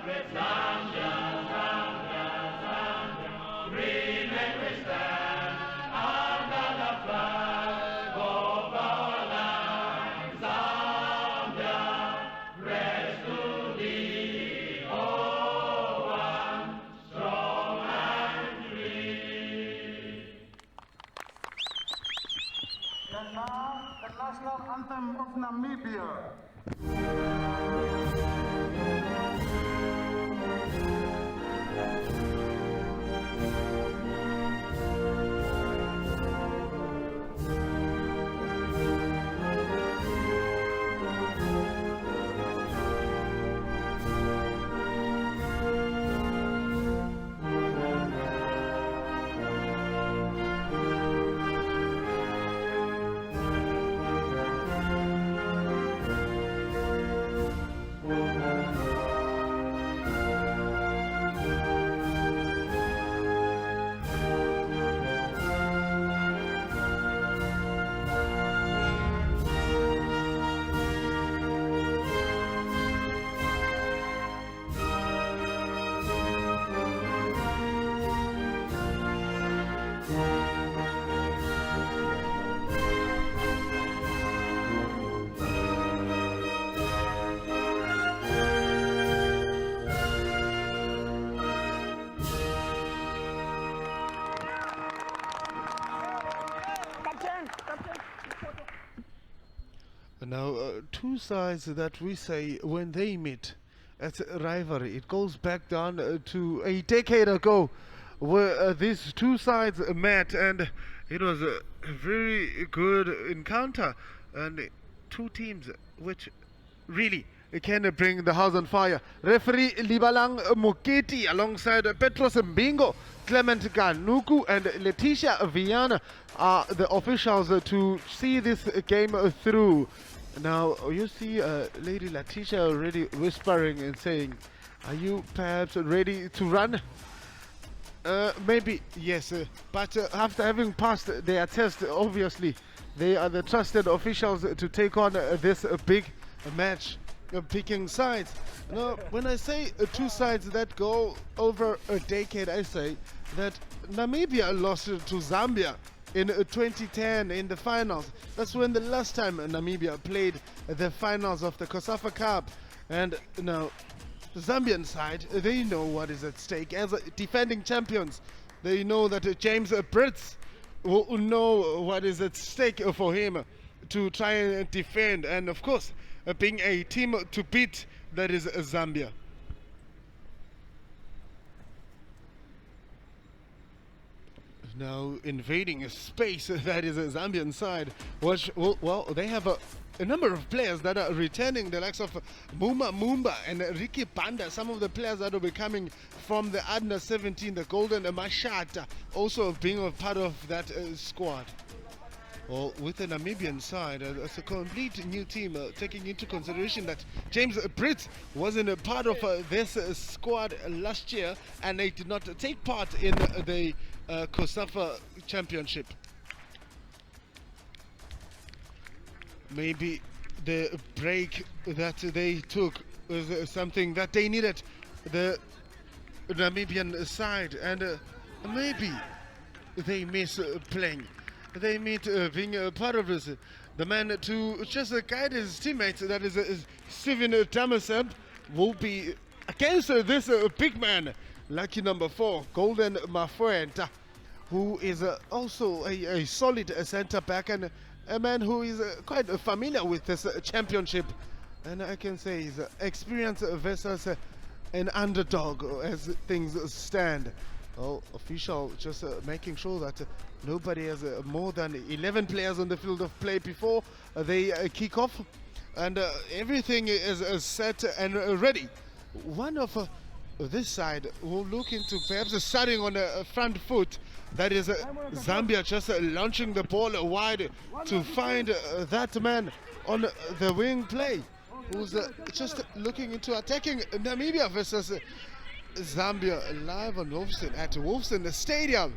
Zambia, Zambia, Zambia, remain we stand under the flag of our land. Zambia, rest to thee, O one, strong and free. And now, the national anthem of Namibia. Now, two sides that we say when they meet, it's a rivalry. It goes back down to a decade ago where these two sides met, and it was a very good encounter. And two teams which really can bring the house on fire. Referee Libalang Muketi alongside Petros Mbingo, Clement Ganuku and Letitia Viana are the officials to see this game through. Now you see Lady Letitia already whispering and saying, are you perhaps ready to run? Maybe, yes, but after having passed their test, obviously they are the trusted officials to take on this big match. Picking sides. Now, when I say two sides that go over a decade, I say that Namibia lost to Zambia in 2010 in the finals. That's when the last time Namibia played the finals of the COSAFA Cup. And now, the Zambian side, they know what is at stake. As defending champions, they know that James Brits will know what is at stake for him to try and defend. And of course, being a team to beat, that is Zambia. Now invading a space that is a Zambian side, which, well, they have a number of players that are returning, the likes of Mumba and Ricky Panda, some of the players that will be coming from the Adna 17, the Golden Mashata, also being a part of that squad. Well, with the Namibian side, it's a complete new team, taking into consideration that James Brits wasn't a part of this squad last year, and they did not take part in the COSAFA Championship. Maybe the break that they took was something that they needed, the Namibian side, and maybe they miss playing. They meet being a part of this. The man to just guide his teammates, that is Steven Tamaseb, will be against this big man, lucky number 4, Golden Mafuenta, who is also a solid center back and a man who is quite familiar with this championship. And I can say he's experienced versus an underdog as things stand. Well, official just making sure that nobody has more than 11 players on the field of play before they kick off, and everything is set and ready. One of this side will look into perhaps starting on a front foot. That is Zambia just launching the ball wide to find that man on the wing play, who's just looking into attacking Namibia versus Zambia. Live on Wolfson at Wolfson Stadium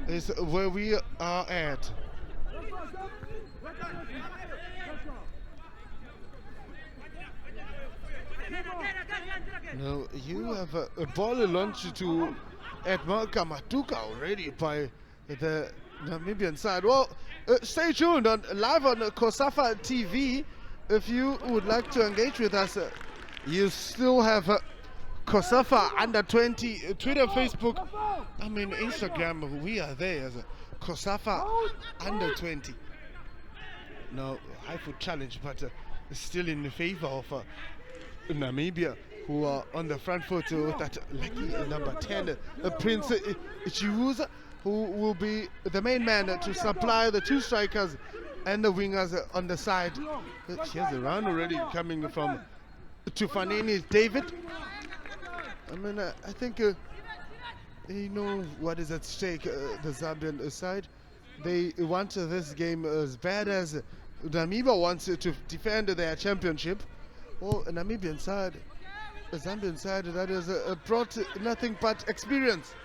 is where we are at. Now you have a ball launched to Edmar Kamatuka already by the Namibian side. Well, stay tuned on live on COSAFA TV. If you would like to engage with us, you still have COSAFA under 20 Twitter, Facebook, I mean Instagram. We are there as a COSAFA under 20. Now high foot challenge, but still in favor of Namibia, who are on the front foot with that lucky number 10, Prince Chiuza, who will be the main man to supply the two strikers and the wingers on the side. Here's a run already coming from Tufanini David. I mean, I think they know what is at stake, the Zambian side. They want this game as bad as Namibia wants to defend their championship. Or a Namibian side, a Zambian side that has brought nothing but experience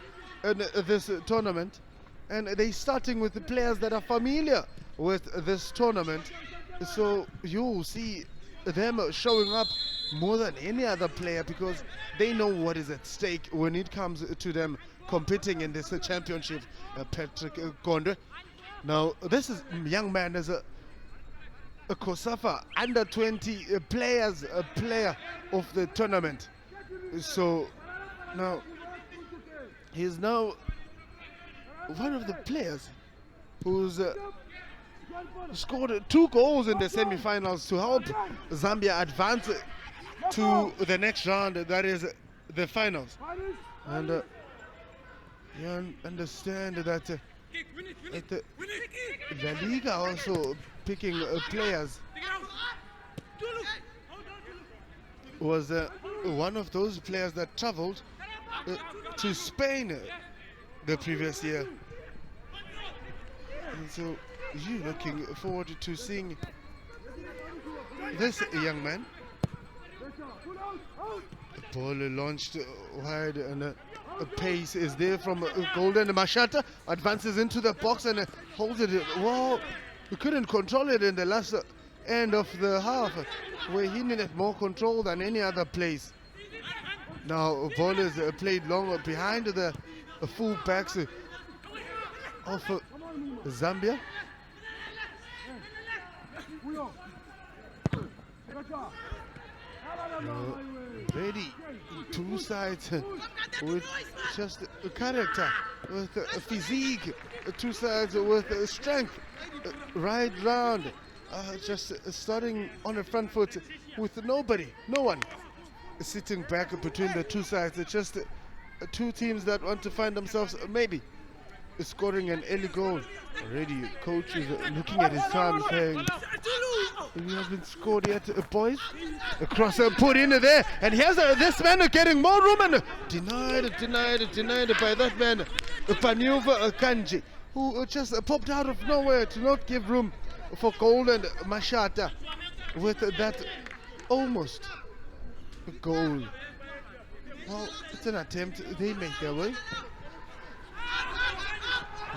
in this tournament. And they're starting with the players that are familiar with this tournament. So you see them showing up more than any other player because they know what is at stake when it comes to them competing in this championship. Patrick Gonde. Now, this is young man as a COSAFA under 20 player of the tournament. So now he's now one of the players who's scored 2 goals in the semi-finals to help Zambia advance to the next round, that is the finals. And you understand that La Liga also picking players was one of those players that traveled to Spain the previous year. And so you looking forward to seeing this young man. The ball launched wide and a pace is there from Golden Mashata, advances into the box and holds it. Whoa, he couldn't control it in the last end of the half, where he needed more control than any other place. Now ball is played long behind the full backs of Zambia. Ready, two sides with just a character, with a physique, two sides with strength, right round, just starting on the front foot with no one sitting back between the two sides. It's just two teams that want to find themselves maybe scoring an early goal. Already coach is looking at his time saying, "We haven't scored yet, boys." A crosser put in there, and here's this man getting more room and denied by that man, Panuva Kanji, who just popped out of nowhere to not give room for Golden Mashata with that almost goal. Well, it's an attempt. They make their way.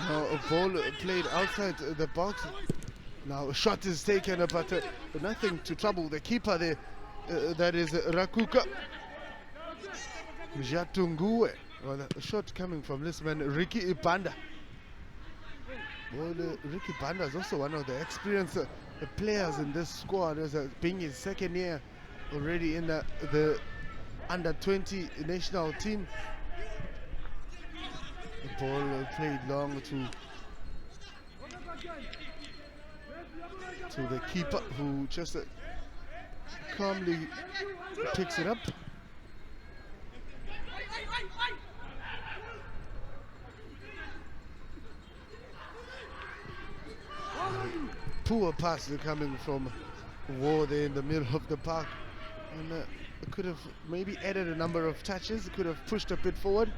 Now a ball played outside the box. Now a shot is taken, but nothing to trouble the keeper there. That is Rakuka Jatungue. Well, a shot coming from this man, Ricky Banda. Well, Ricky Banda is also one of the experienced players in this squad, as being his second year already in the under 20 national team. The ball played long to the keeper, who just calmly picks it up. Poor pass coming from War there in the middle of the park, and could have maybe added a number of touches, could have pushed a bit forward.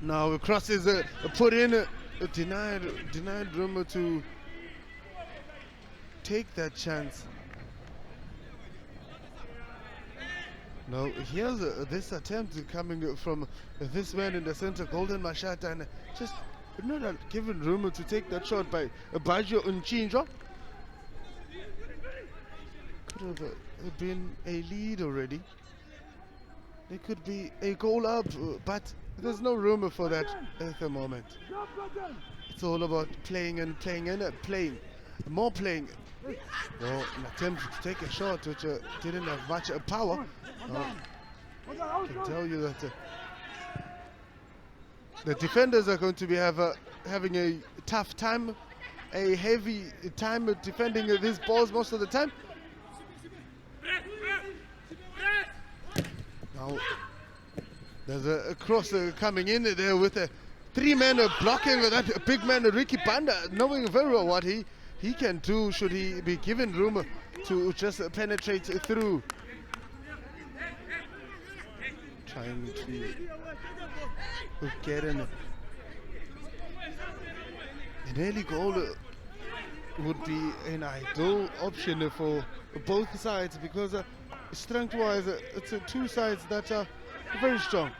Now a cross is put in, denied room to take that chance. Now here's this attempt coming from this man in the center, Golden Mashata, and just not given room to take that shot by Baggio Unchinjo. Could have been a lead already. There could be a goal up, but there's no room for that at the moment. It's all about playing and playing and playing. More playing. Well, an attempt to take a shot which didn't have much power. I can tell you that the defenders are going to be having a tough time, a heavy time defending these balls most of the time. Now, there's a cross coming in there with a 3-man blocking that big man Ricky Banda, knowing very well what he can do should he be given room to just penetrate through. Trying to get an early goal would be an ideal option for both sides because strength-wise, it's two sides that are very strong.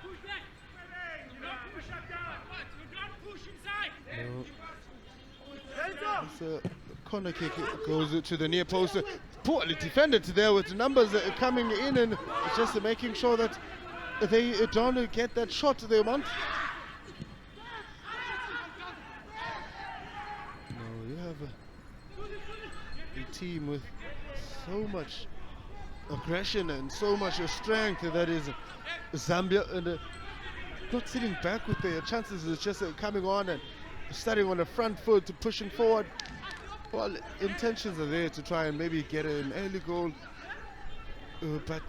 This corner kick goes to the near post. Poorly defended there with the numbers coming in and just making sure that they don't get that shot they want. No, you have a team with so much aggression and so much strength that is Zambia, and not sitting back with their chances. It's just coming on and starting on the front foot, pushing forward. Well, intentions are there to try and maybe get an early goal, but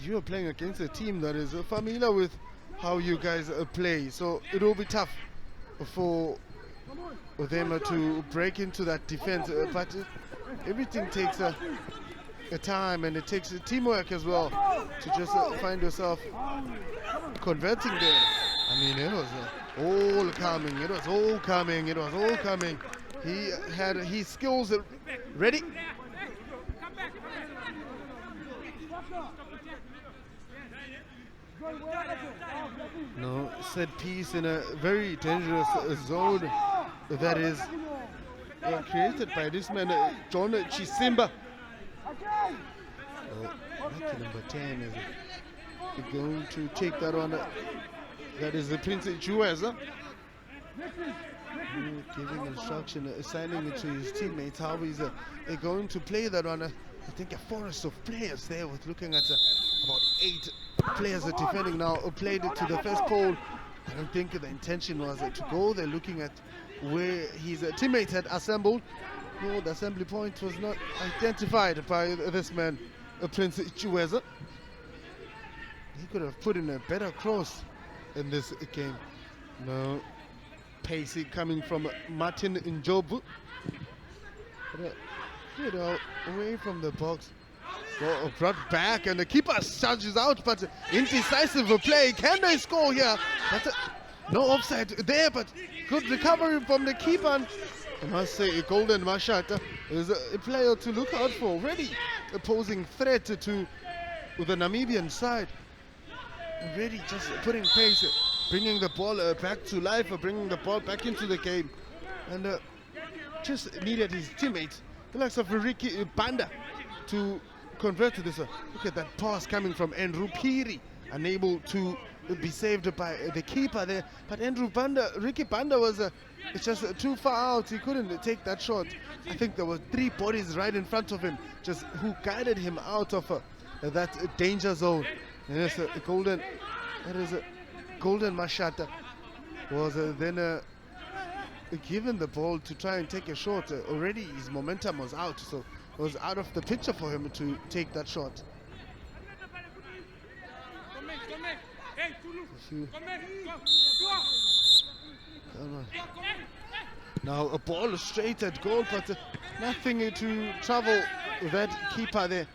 you are playing against a team that is familiar with how you guys play, so it will be tough for them to break into that defense, but everything takes a time, and it takes teamwork as well to just find yourself converting there. I mean, it was all coming, it was all coming, it was all coming. He had his skills ready. No, set piece in a very dangerous zone that is created by this man, John Chisimba. Lucky number 10 is going to take that on. That is the Prince Jueza. Giving instruction, assigning it to his teammates how he's going to play that on. I think a forest of players there with looking at about 8 players defending now. Played it to the first pole. I don't think the intention was to go there looking at where his teammates had assembled. No, the assembly point was not identified by this man, Prince Chiweza. He could have put in a better cross in this game. No, pacey coming from Martin Njobu. Away from the box. Well, brought back, and the keeper charges out, but indecisive play. Can they score here? But no offside there, but good recovery from the keeper. I must say, Golden Mashata is a player to look out for. Already a posing threat to the Namibian side. Already just putting pace, bringing the ball back to life, bringing the ball back into the game. And just needed his teammates, the likes of Ricky Banda, to convert to this. Look at that pass coming from Andrew Piri, unable to be saved by the keeper there. But Ricky Banda was it's just too far out. He couldn't take that shot. I think there were 3 bodies right in front of him, just who guided him out of that danger zone. And it's Golden Mashata was then given the ball to try and take a shot. Already his momentum was out, so it was out of the picture for him to take that shot. Now a ball straight at goal, but nothing to trouble that keeper there.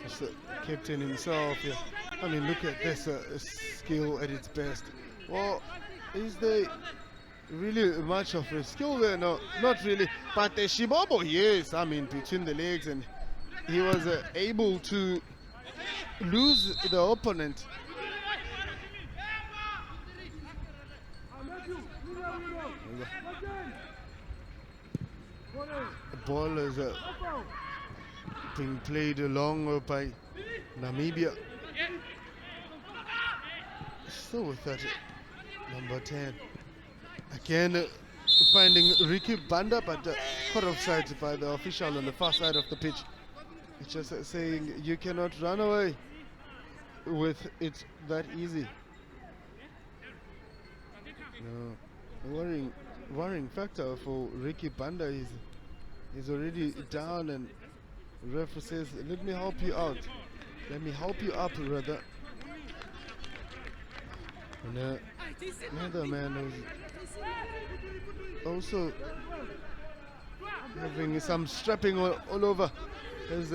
It's the captain himself. Yeah. I mean, look at this skill at its best. Well, is there really much of a skill there? No, not really. But Shibobo, yes, I mean, between the legs, and he was able to lose the opponent. The ball is being played along by Namibia. Still with that number 10. Again finding Ricky Banda, but caught offside by the official on the far side of the pitch. It's just saying you cannot run away with it that easy. No, worrying factor for Ricky Banda is he's already down, and ref says, let me help you out. Let me help you up, rather. And another man who's also having some strapping all over his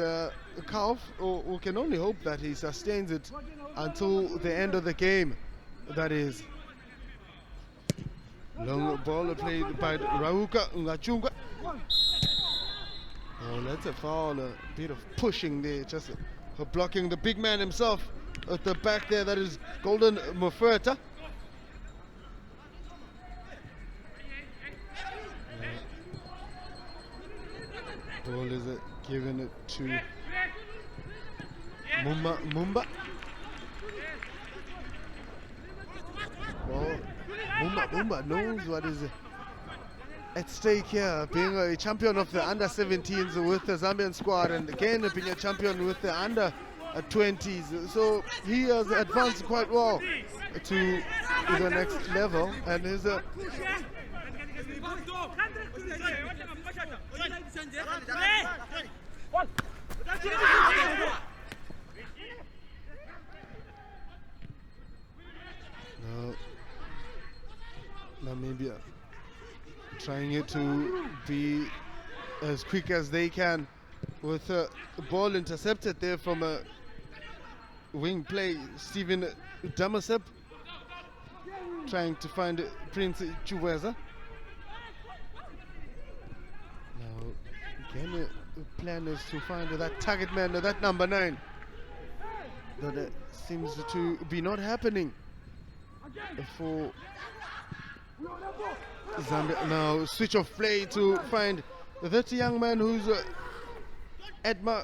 calf, or we can only hope that he sustains it until the end of the game, that is. Long ball played by Rauka Ngachunga. Oh, that's a foul, a bit of pushing there, just blocking the big man himself at the back there, that is Golden Mofurta. Ball is given it to Mumba. Oh, Mumba knows what is at stake here, being a champion of the under-17s with the Zambian squad, and again being a champion with the under-20s. So he has advanced quite well to the next level, and is now Namibia trying it to be as quick as they can, with a ball intercepted there from a wing play. Stephen Damasep trying to find Prince Chuweza. Now again the plan is to find that target man, that number 9, but seems to be not happening for Zambia. Now switch of play to find that young man who's Edma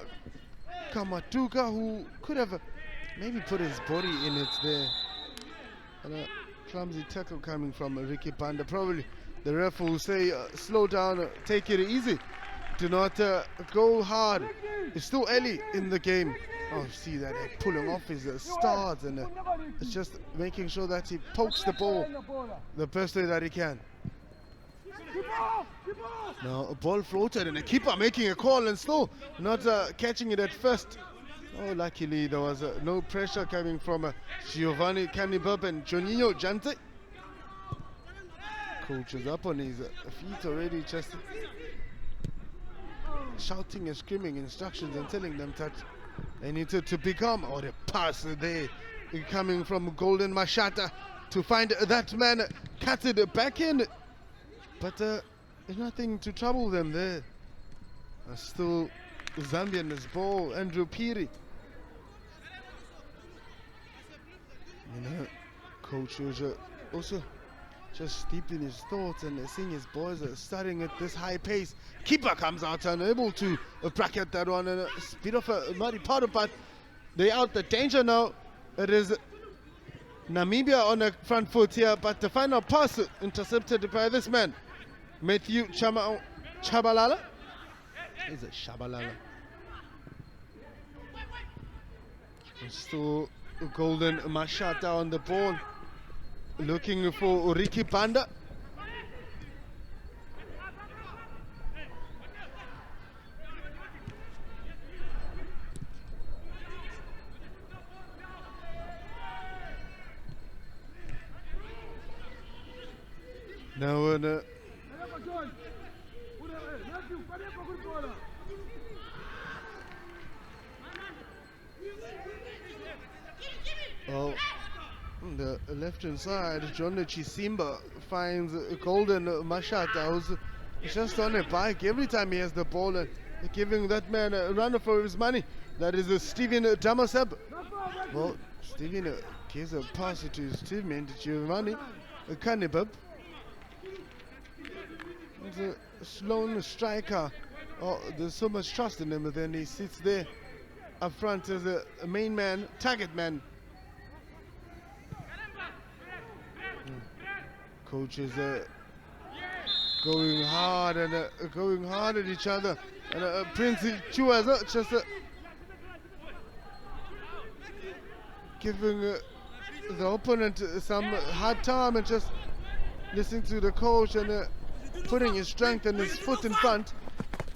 Kamatuka, who could have maybe put his body in it there. And a clumsy tackle coming from Ricky Banda. Probably the ref will say slow down, take it easy, do not go hard. It's still early in the game. Oh, see that pulling off his studs, and it's just making sure that he pokes the ball the best way that he can. Now a ball floated, and a keeper making a call and still not catching it at first. Oh, luckily there was no pressure coming from Giovanni Canibub and Juninho Jante. Coach is up on his feet already, just shouting and screaming instructions and telling them that they need to become. Oh, the pass there coming from Golden Mashata to find that man, cut it back in, but there's nothing to trouble them there. Still Zambian's ball, Andrew Piri. Coach was also just deep in his thoughts and seeing his boys starting at this high pace. Keeper comes out unable to bracket that one, and a bit of a muddy powder, but they're out the danger now. It is Namibia on the front foot here, but the final pass intercepted by this man, Matthew Chabalala. Is it Shabalala? Still Golden Mashata on the ball, looking for Ricky Banda. Now the left-hand side, John Chisimba finds Golden Mashata, who's just on a bike every time he has the ball, and giving that man a run for his money. That is Stephen Damaseb. Well, Stephen gives a pass to his teammate Giovanni Canibub. He's a lone striker. Oh, there's so much trust in him, and then he sits there up front as a main man, target man. Coach is going hard and going hard at each other. And Prince Chua just giving the opponent some hard time and just listening to the coach and putting his strength and his foot in front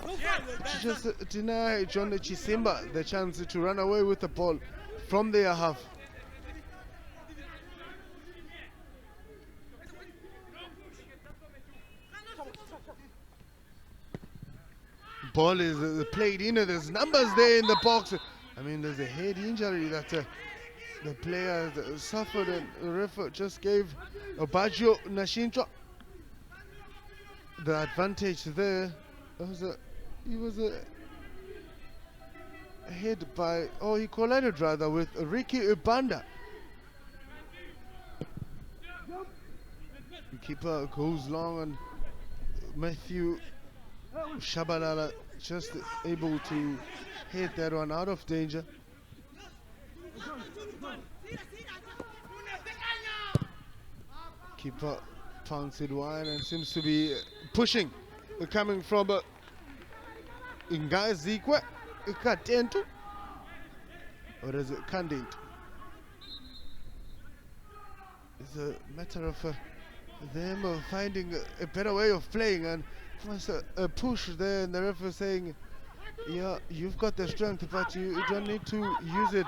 to just deny John Chisimba the chance to run away with the ball from their half. Ball is played in, there's numbers there in the box. I mean, there's a head injury that the player suffered, and the ref just gave Obajo Nashintra the advantage there. He was hit by, he collided rather with Ricky Ubanda. The keeper goes long, and Matthew Shabalala just able to hit that one out of danger. Keeper pounds it wide and seems to be pushing, coming from Ingazikwe Katentu, or is it Kandint? It's a matter of them finding a better way of playing, and was a push there, and the ref was saying, yeah, you've got the strength, but you don't need to use it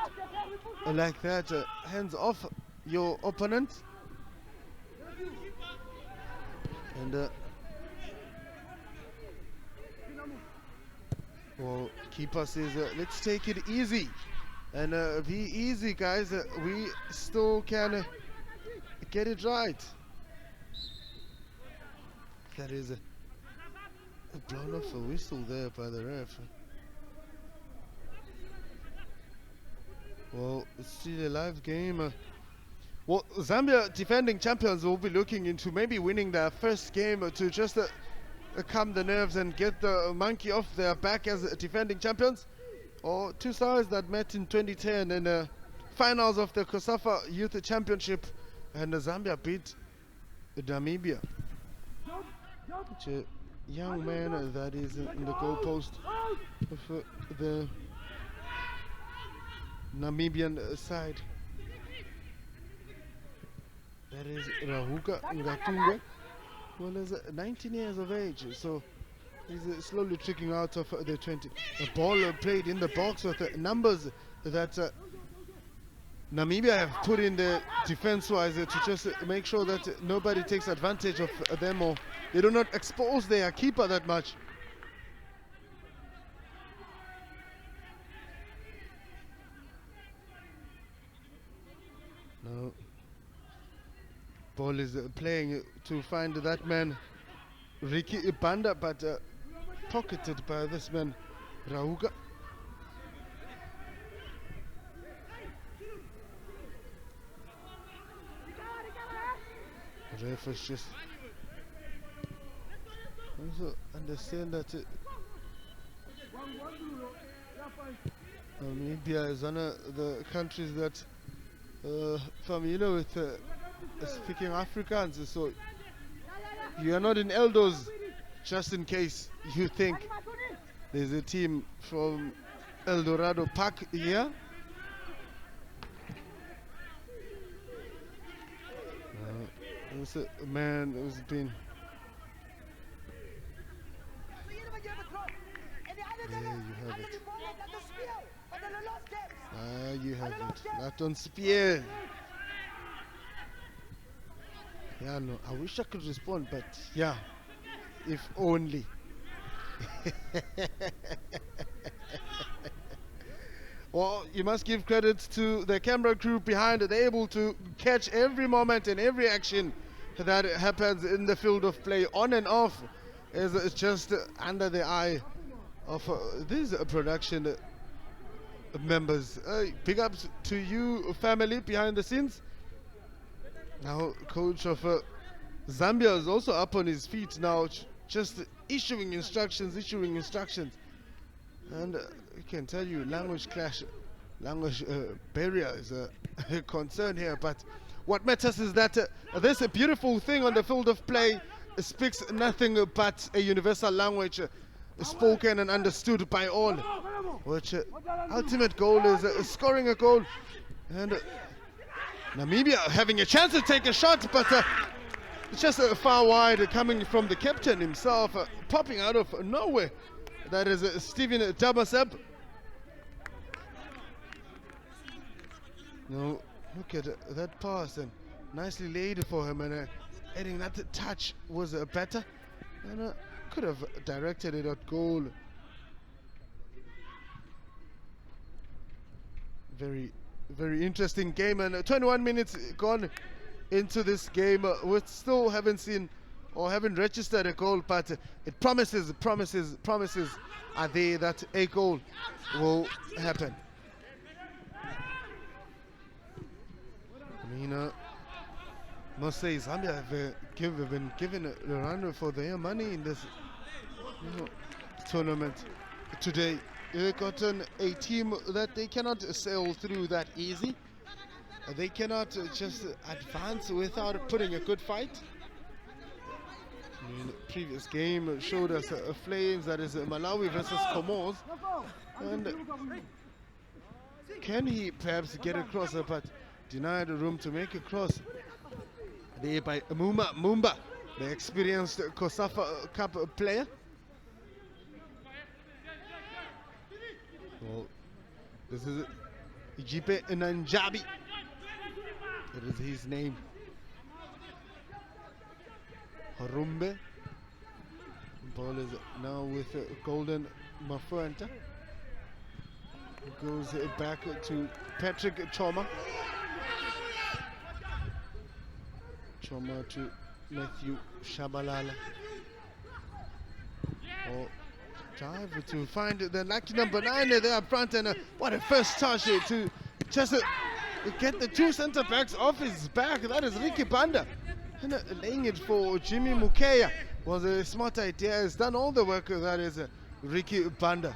like that. Hands off your opponent. And well, keeper says, let's take it easy and be easy, guys. We still can get it right. That is blown off a whistle there by the ref. Well, it's still a live game. Well, Zambia, defending champions, will be looking into maybe winning their first game to just calm the nerves and get the monkey off their back as defending champions. Or two sides that met in 2010 in the finals of the COSAFA Youth Championship, and Zambia beat Namibia. It's a young man that is in the goalpost of the Namibian side. That is Rahuka Ngatunga. Well, he's 19 years of age, so he's slowly tricking out of the 20. The ball played in the box with the numbers that Namibia have put in the defense-wise to just make sure that nobody takes advantage of them, or they do not expose their keeper that much. No. Ball is playing to find that man Ricky Ibanda, but pocketed by this man Rauga. Ref is just also understand that Namibia is one of the countries that familiar with speaking Afrikaans, so you are not in Eldos, just in case you think there's a team from El Dorado Park here. There's a man who's been there, you have it. You have it. Not on spear. Yeah, no, I wish I could respond, but yeah, if only. Well, you must give credit to the camera crew behind it. They're able to catch every moment and every action that happens in the field of play, on and off, is just under the eye of these production members. Big ups to you, family, behind the scenes. Now, coach of Zambia is also up on his feet now, just issuing instructions, and I can tell you, language clash, language barrier is a concern here. But what matters is that this beautiful thing on the field of play speaks nothing but a universal language spoken and understood by all, which ultimate goal is scoring a goal, and Namibia having a chance to take a shot, but it's just far wide, coming from the captain himself, popping out of nowhere. That is Stephen Damaseb. Now look at that pass, and nicely laid for him, and adding that touch was better, and could have directed it at goal. Very, very interesting game, and 21 minutes gone into this game. We still haven't seen or haven't registered a goal, but it promises are there that a goal will happen. I mean, must say Zambia have been given a run for their money in this tournament today. They've gotten a team that they cannot sail through that easy. They cannot just advance without putting a good fight. I mean, the previous game showed us flames, that is Malawi versus Comoros. And can he perhaps get across, but denied room to make a cross there by Mumba, the experienced COSAFA Cup player. Well, this is Jipe Nanjabi. That is his name. Harumbe. Ball is now with Golden Mafuenta. Goes back to Patrick Choma. Choma to Matthew Shabalala. Oh, drive to find the lucky number 9 there up front, and what a first touch to just get the two centre backs off his back. That is Ricky Banda, and laying it for Jimmy Mukeya was a smart idea. He's done all the work. That is Ricky Banda.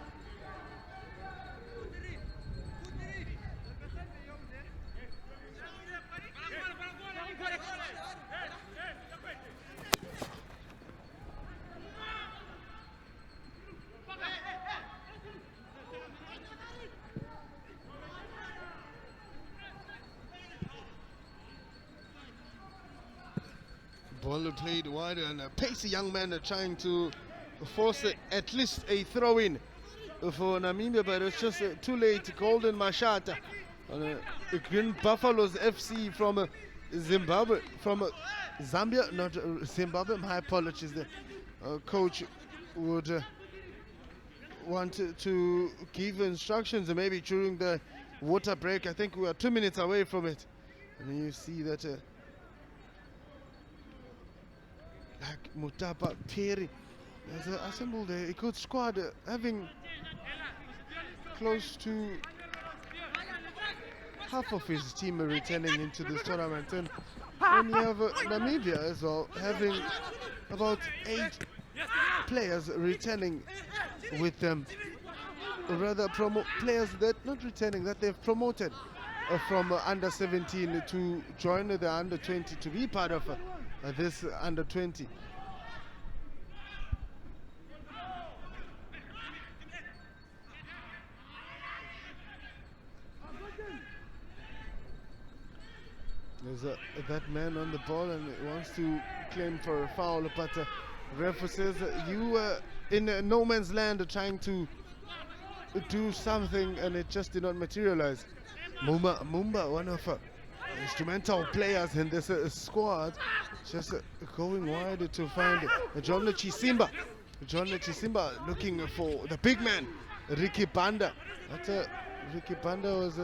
Ball played wide, and a pacey young man trying to force at least a throw-in for Namibia, but it's just too late. Golden Mashata, Green Buffaloes FC from Zimbabwe, from Zambia, not Zimbabwe. My apologies. The coach would want to give instructions, maybe during the water break. I think we are 2 minutes away from it, and you see that. Mutapa Peri has assembled a good squad, having close to half of his team returning into this tournament, and then you have Namibia as well, having about 8 players returning with them, or rather players that not returning, that they've promoted from under 17 to join the under 20 to be part of this under 20. There's that man on the ball and wants to claim for a foul, but ref says you in no man's land trying to do something, and it just did not materialize. Mumba, one of instrumental players in this squad, just going wide to find John Chisimba. John Chisimba looking for the big man, Ricky Banda. But Ricky Banda was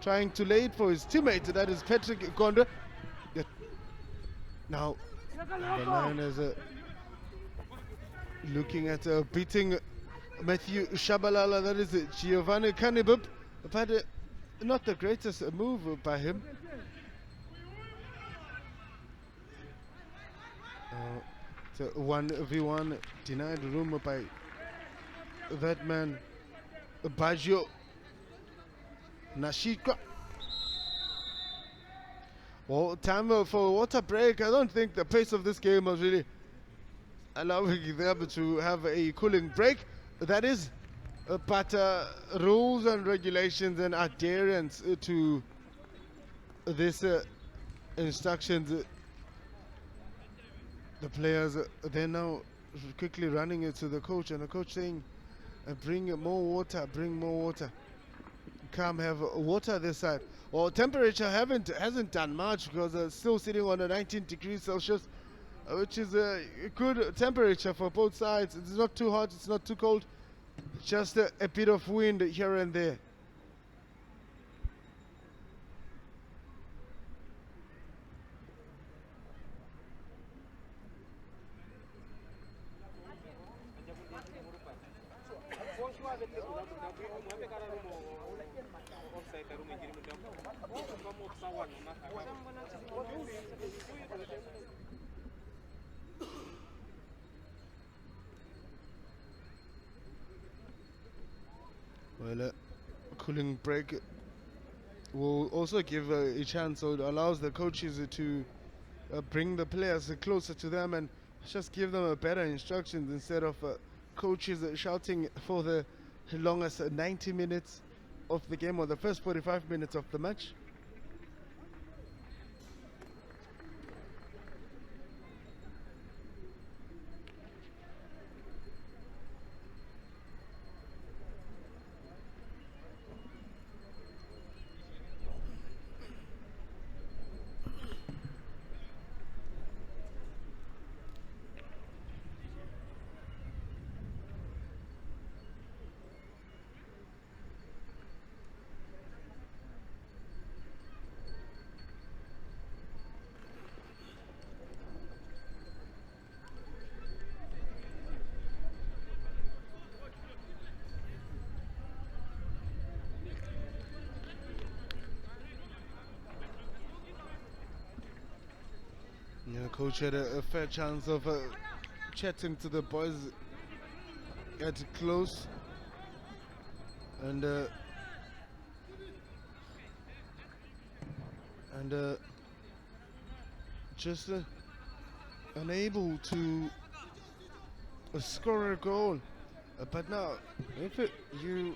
trying to lay it for his teammate, that is Patrick Gonda. Now, the man is looking at beating Matthew Shabalala, that is Giovanni Kanibub, but not the greatest move by him. It's a 1v1 denied room by that man Baggio Nashika. Well, time for water break. I don't think the pace of this game was really allowing them to have a cooling break. That is, but rules and regulations and adherence to this instructions. The players, they're now quickly running it to the coach, and the coach saying, bring more water, bring more water. Come have water this side. Well, temperature hasn't done much because still sitting on 19 degrees Celsius, which is a good temperature for both sides. It's not too hot, it's not too cold, just a bit of wind here and there. Well, cooling break will also give a chance, so it allows the coaches to bring the players closer to them and just give them a better instructions instead of coaches shouting for the longest 90 minutes of the game or the first 45 minutes of the match. Yeah, coach had a fair chance of chatting to the boys at close, and just unable to score a goal. But now, if you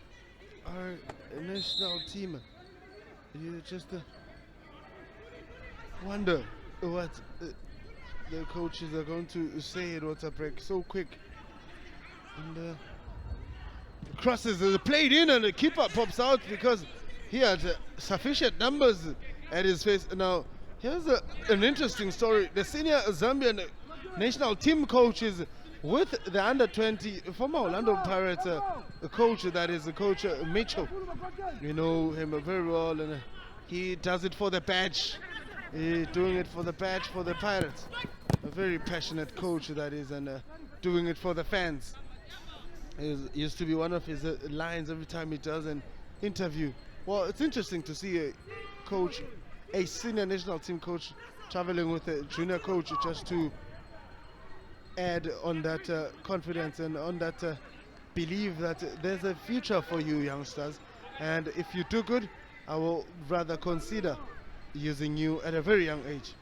are a national team, you just wonder what the coaches are going to say at water break so quick. And crosses are played in, and the keeper pops out because he had sufficient numbers at his face. Now, here's an interesting story. The senior Zambian national team coaches with the under-20 former Orlando Pirates coach, that is Coach Mitchell. You know him very well, and he does it for the badge. He's doing it for the badge for the Pirates. A very passionate coach that is, and doing it for the fans. It used to be one of his lines every time he does an interview. Well, it's interesting to see a coach, a senior national team coach, traveling with a junior coach just to add on that confidence and on that belief that there's a future for you youngsters, and if you do good, I will rather consider using you at a very young age.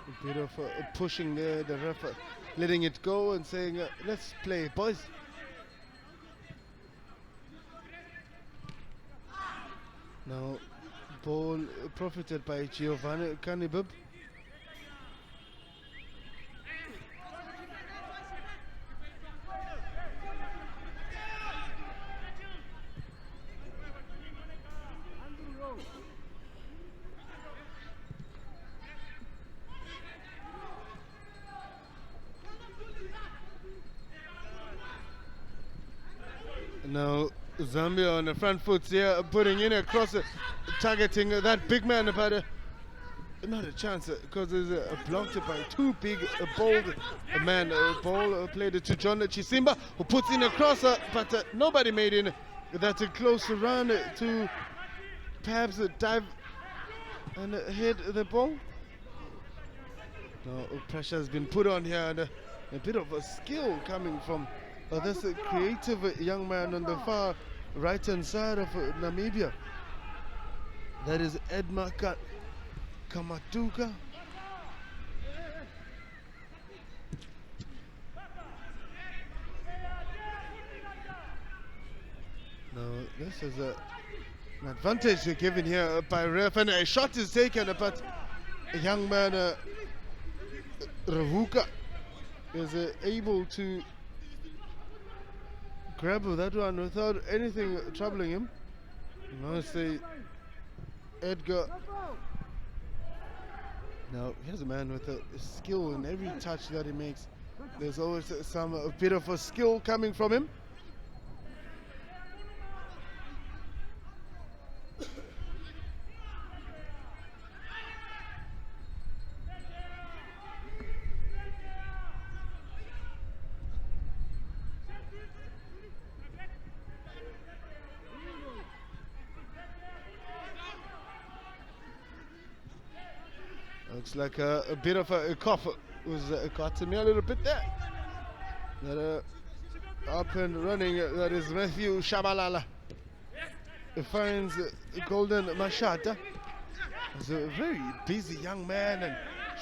A bit of pushing there, the ref letting it go and saying, let's play, boys. Now, ball profited by Giovanni Canibib. Now Zambia on the front foot here, putting in a cross, targeting that big man, but not a chance because it's blocked by two big, bold men. Ball played it to John Chisimba, who puts in a crosser, but nobody made in. That's a close run to perhaps dive and hit the ball. No, pressure has been put on here, and a bit of a skill coming from this creative young man on the far right hand side of Namibia. That is Edma Kamatuka. Now this is an advantage given here by ref, and a shot is taken, but a young man Ravuka is able to grab that one without anything troubling him. Now say Edgar. Now here's a man with a skill in every touch that he makes. There's always a bit of a skill coming from him. Looks like a bit of a cough was caught to me a little bit there. That up and running, that is Matthew Shabalala. Finds Golden Mashata. He's a very busy young man and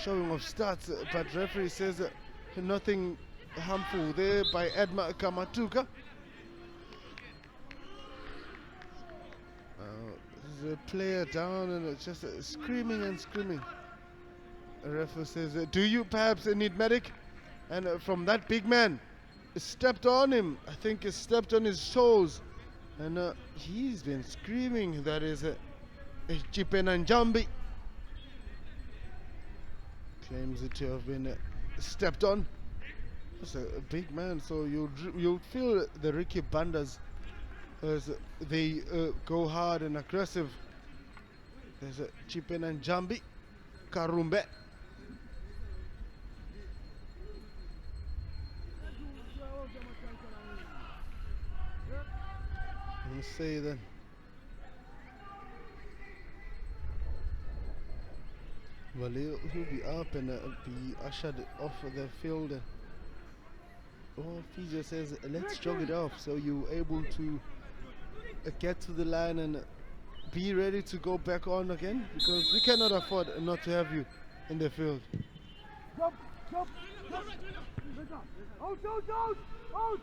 showing off stats, but referee says nothing harmful there by Edma Kamatuka. There's a player down and just screaming and screaming. A referee says, do you perhaps need medic? And from that big man, stepped on him. I think he stepped on his toes. And he's been screaming. That is Chipenanjambi. Claims it to have been stepped on. That's a big man, so you'll feel the Ricky Bandas as they go hard and aggressive. There's a Chipenanjambi, Karumbe. Let's say then. Well, he'll be up and be ushered off the field. Physio says, let's jog it off, so you're able to get to the line and be ready to go back on again, because we cannot afford not to have you in the field. Jump, jump, jump. Out, out, out, out.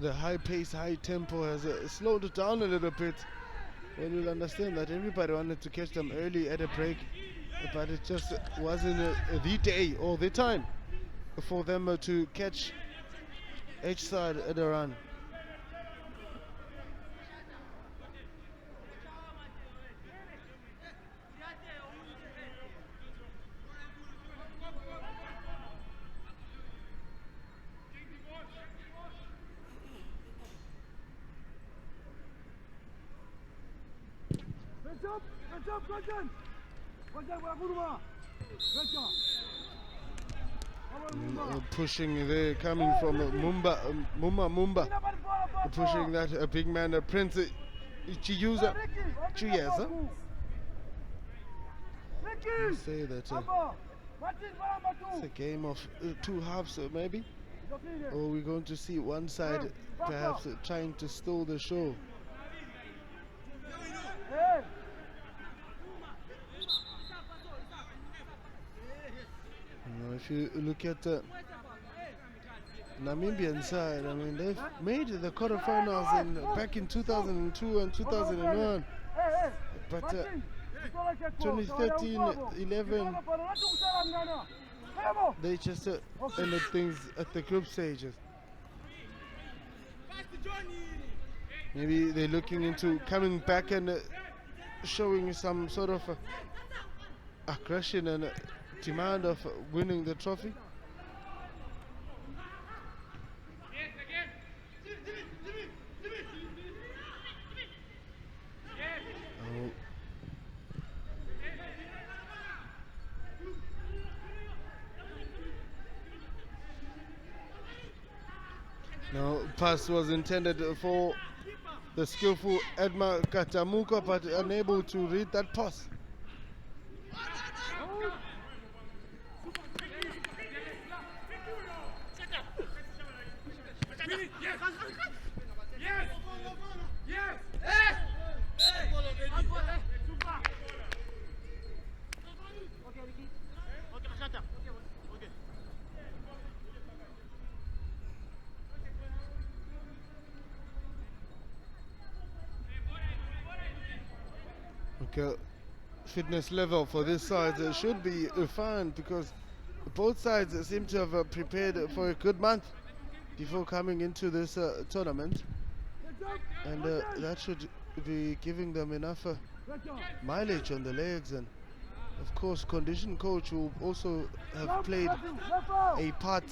The high pace, high tempo has slowed it down a little bit. And you'll understand that everybody wanted to catch them early at a break, but it just wasn't the day or the time for them to catch each side at a run. Pushing there, coming from Mumba. Pushing that big man, Prince Chiyuza. Chuyeza. Say that it's a game of two halves, maybe. Or we're going to see one side perhaps trying to steal the show. If you look at the Namibian side, I mean, they've made the quarterfinals back in 2002 and 2001, but 2013, 11, they just ended things at the group stages. Maybe they're looking into coming back and showing some sort of aggression and demand of winning the trophy. Now, pass was intended for the skillful Edma Katamuka, but unable to read that pass. Okay, fitness level for this side should be fine because both sides seem to have prepared for a good month before coming into this tournament, and that should be giving them enough mileage on the legs, and of course condition coach will also have played a part.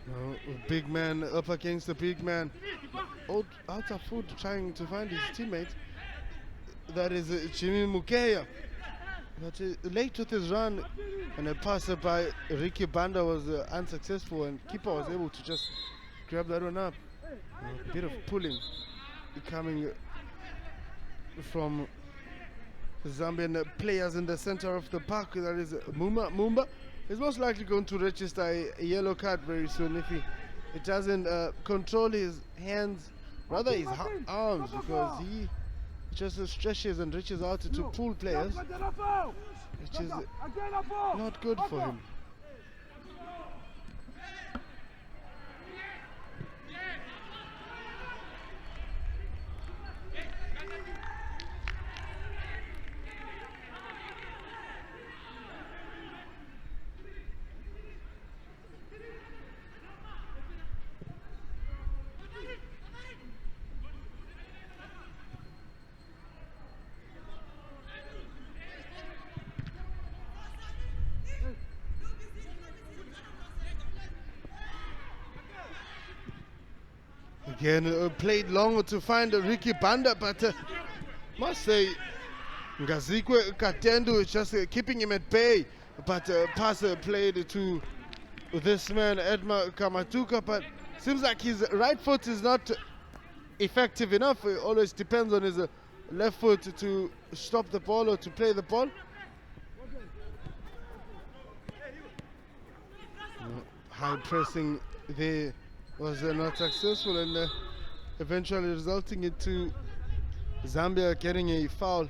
Now, big man up against the big man. Out of foot trying to find his teammate. That is Jimmy Mukeya. But late with his run, and a pass by Ricky Banda was unsuccessful, and keeper was able to just grab that one up. A bit of pulling coming from Zambian players in the center of the park. That is Mumba. He's most likely going to register a yellow card very soon if he doesn't control his hands, rather his arms, because he just stretches and reaches out to pull players, which is not good for him. Again, played longer to find Ricky Banda, but must say Ngazikwe Katendu is just keeping him at bay. But pass played to this man Edma Kamatuka, but seems like his right foot is not effective enough. It always depends on his left foot to stop the ball or to play the ball. High pressing there was not successful, and eventually resulting into Zambia getting a foul.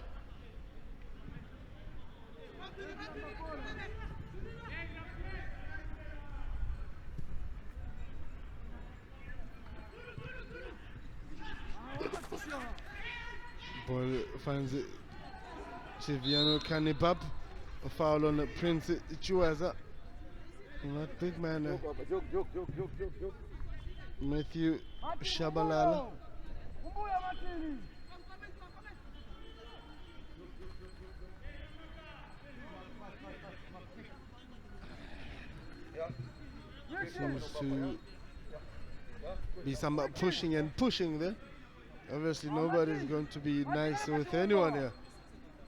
Ball finds Chiviano Kanibab, a foul on Prince Chuaza. That big man. Matthew Shabalala. Seems to be some pushing and pushing there. Obviously nobody is going to be nice with anyone here.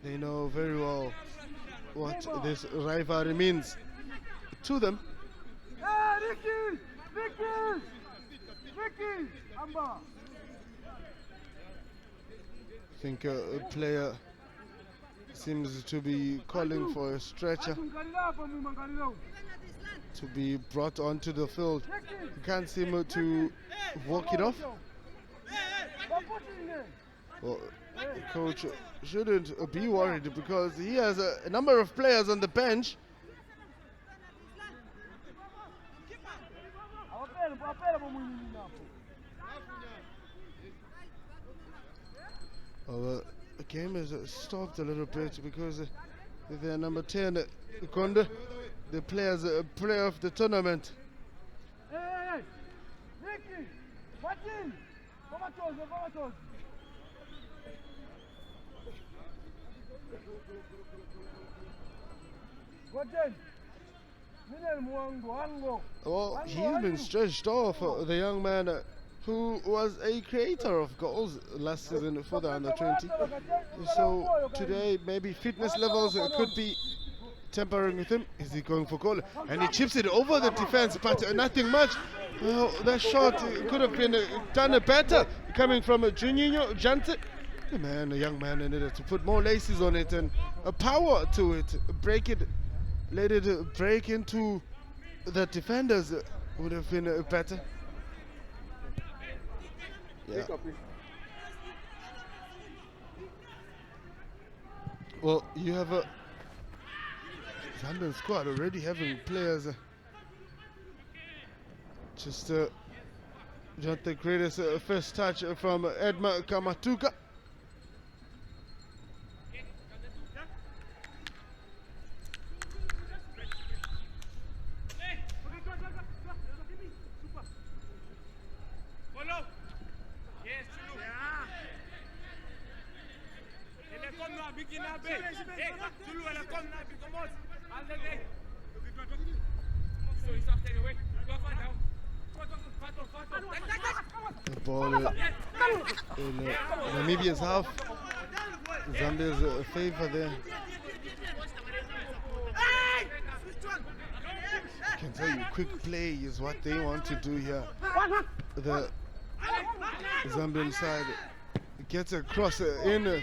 They know very well what this rivalry means to them. I think a player seems to be calling for a stretcher to be brought onto the field. You can't seem to walk it off. Well, the coach shouldn't be worried because he has a number of players on the bench. Well, the game is stopped a little bit because their number 10, Konde, the players player of the tournament. Well, he's been stretched off, the young man who was a creator of goals last season for the under 20. So today maybe fitness levels could be tampering with him. Is he going for goal? And he chips it over the defense, but nothing much. Oh, that shot could have been done better, coming from Juninho Jante. A young man needed to put more laces on it and a power to it. Break it, let it break into the defenders would have been better. Yeah. Well, you have a Zambian squad already having players just not the greatest first touch from Edma Kamatuka. The ball in Namibia's half. Zambia's favor there. I can tell you, quick play is what they want to do here. The Zambian side gets a cross in,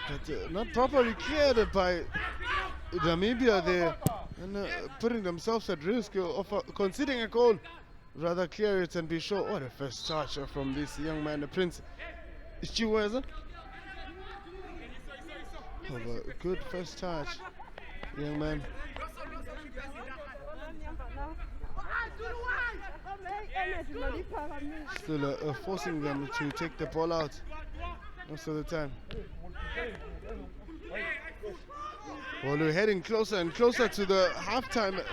but not properly cleared by Namibia there, and putting themselves at risk of conceding a goal. Rather clear it and be sure. What a first touch from this young man, Prince Chiweza. Oh, a good first touch, young man. Still forcing them to take the ball out most of the time. Well, we're heading closer and closer to the halftime.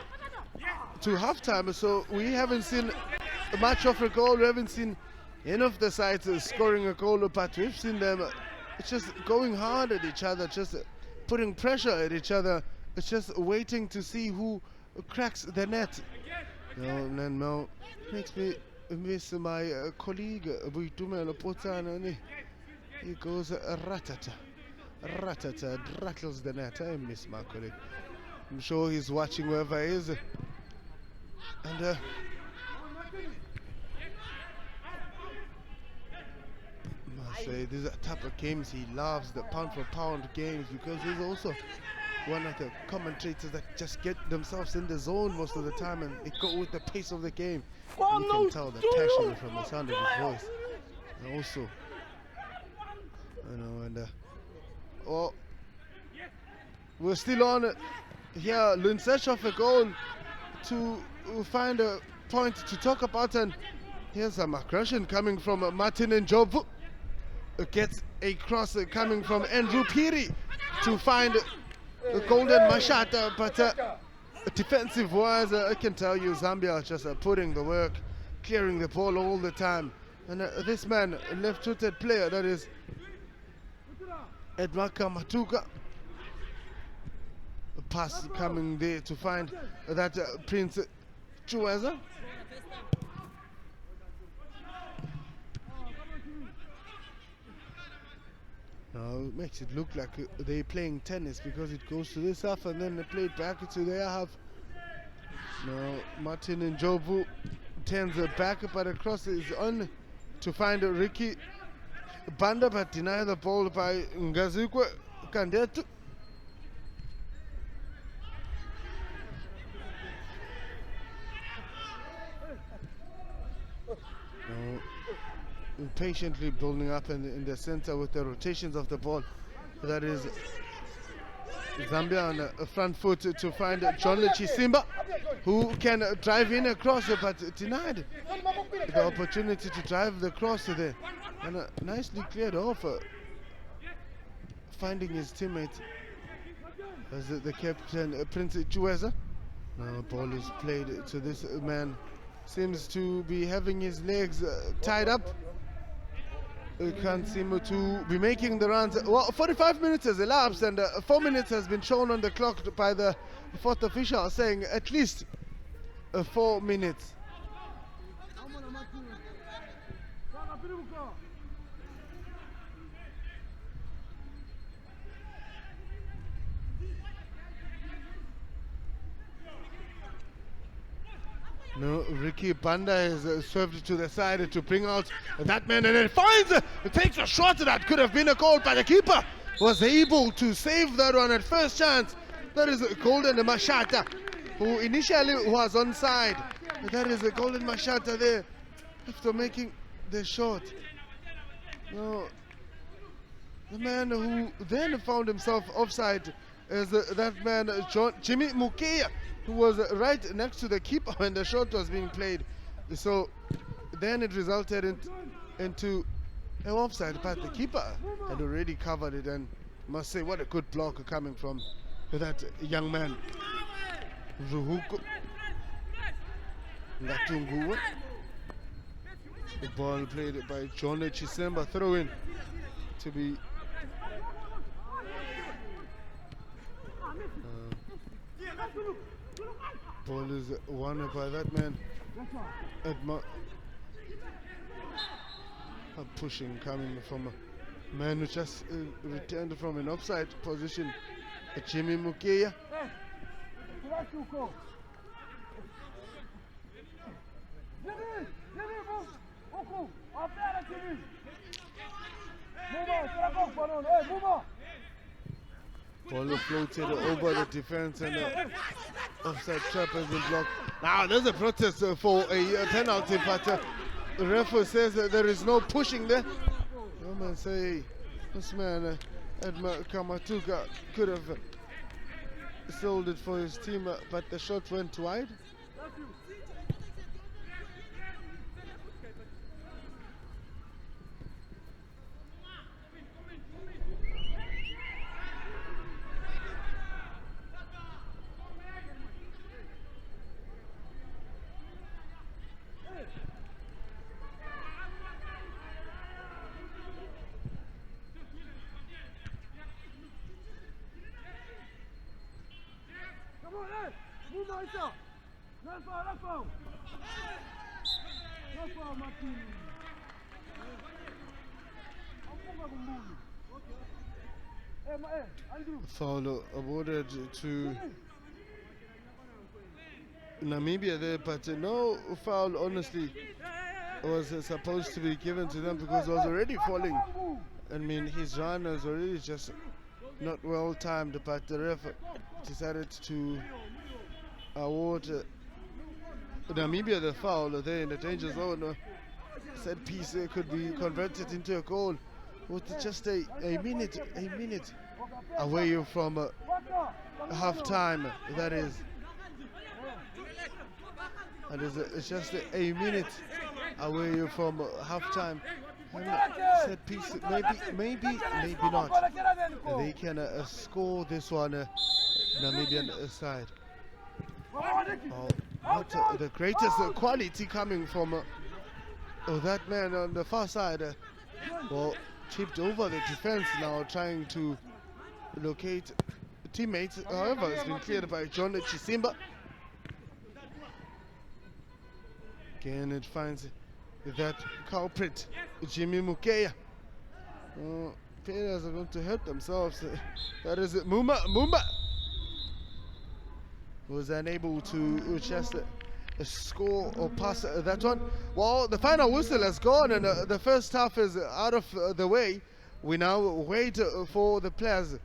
So we haven't seen much of a goal. We haven't seen any of the sides scoring a goal, but we've seen them just going hard at each other, just putting pressure at each other. It's just waiting to see who cracks the net. No, makes me miss my colleague Buitumelo Potano. He goes ratata, rattles the net. I miss my colleague. I'm sure he's watching wherever he is. And must say, these are type of games he loves, the pound for pound games, because he's also one of the commentators that just get themselves in the zone most of the time and they go with the pace of the game. You can tell the passion from the sound of his voice. And also, oh, we're still on here in search of a goal to find a point to talk about, and here's a aggression coming from Martin Njovu. Gets a cross coming from Andrew Piri to find the golden mashata, but defensive wise, I can tell you Zambia just putting the work, clearing the ball all the time. And this man, left-footed player, that is Edmaka Matuka. A pass coming there to find that Prince Chiweza. Now it makes it look like they're playing tennis because it goes to this half and then they play it back to their half. Now Martin Njovu turns back, but the cross is on to find Ricky Banda, but deny the ball by Ngazikwe Kandetu. Patiently building up in the center with the rotations of the ball. That is Zambia on the front foot to find John Chisimba, who can drive in across, but denied the opportunity to drive the cross there. And nicely cleared off, finding his teammate as the captain, Prince Chiweza. Now ball is played to this man. Seems to be having his legs tied up. He can't seem to be making the runs. Well, 45 minutes has elapsed and 4 minutes has been shown on the clock by the fourth official, saying at least 4 minutes. No, Ricky Banda has served to the side to bring out that man, and then finds takes a shot that could have been a goal, but the keeper was able to save that one at first chance. That is Golden Mashata, who initially was onside. That is a Golden Mashata there after making the shot. No, the man who then found himself offside is that man Jimmy Mukia, who was right next to the keeper when the shot was being played. So then it resulted into an offside, but the keeper had already covered it, and must say what a good block coming from that young man. Ruhuko Ngatunguwe. The ball played by John Chisemba, throw in to be ball is won by that man. A pushing coming from a man who just returned from an offside position. Jimmy Mukeya. Ball floated over the defense, and the offside trap has been blocked. Now there's a protest for a penalty, but the referee says that there is no pushing there. No man say this man Edma Kamatuka could have sold it for his team, but the shot went wide. Foul awarded to Namibia there, but no foul honestly was supposed to be given to them because it was already falling. I mean, his run was already just not well timed, but the ref decided to award Namibia the foul there in the danger zone. Set piece could be converted into a goal with just a minute away from half time. That is, it's just a minute away from half time. Set piece, maybe not. They can score this one, Namibian side. Not the greatest quality coming from that man on the far side. Well, chipped over the defense now, trying to locate teammates. However, it's been cleared by John Chisimba. Again, it finds that culprit, Jimmy Mukeya. Players are going to hurt themselves. That is it. Mumba was unable to just score or pass that one. Well, the final whistle has gone, and the first half is out of the way. We now wait for the players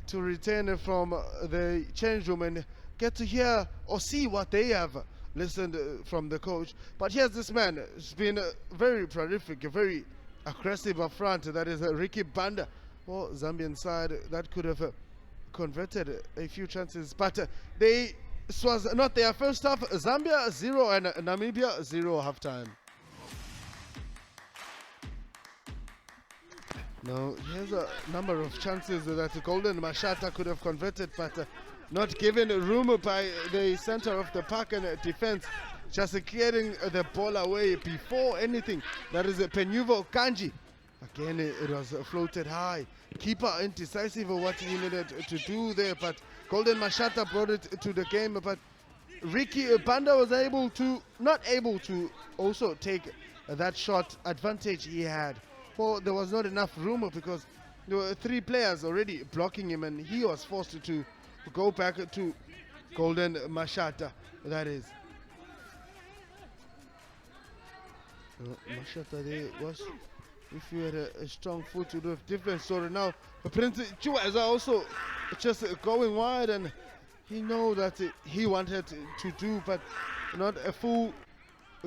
to return from the change room and get to hear or see what they have listened from the coach. But here's this man. He's been very prolific, very aggressive up front. That is Ricky Banda. Well, Zambian side that could have converted a few chances, but this was not their first half. Zambia 0 and Namibia 0 halftime. Now here's a number of chances that Golden Mashata could have converted, but not given room by the center of the park and defense, just clearing the ball away before anything. That is Penuvo Kanji. Again, it was floated high. Keeper indecisive of what he needed to do there, but Golden Mashata brought it to the game. But Ricky Banda was not able to also take that shot advantage he had. Well, there was not enough room because there were 3 players already blocking him, and he was forced to go back to Golden Mashata. That is. Mashata there was, if you had a strong foot, you'd have different story. Now, Prince Chua is also just going wide, and he know that he wanted to do, but not a full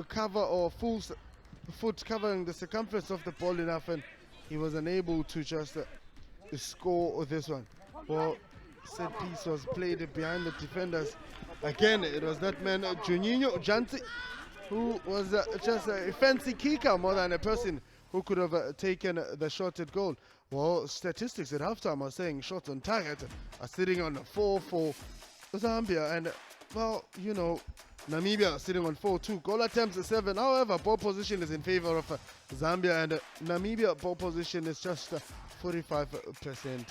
cover or full foot covering the circumference of the ball enough, and he was unable to just score this one. Well, set piece was played behind the defenders. Again, it was that man Juninho Janti, who was just a fancy kicker more than a person who could have taken the shot at goal. Well, statistics at halftime are saying shots on target are sitting on 4 for Zambia, and well, you know, Namibia sitting on 4-2. Goal attempts 7. However, ball position is in favor of Zambia, and Namibia ball position is just 45%.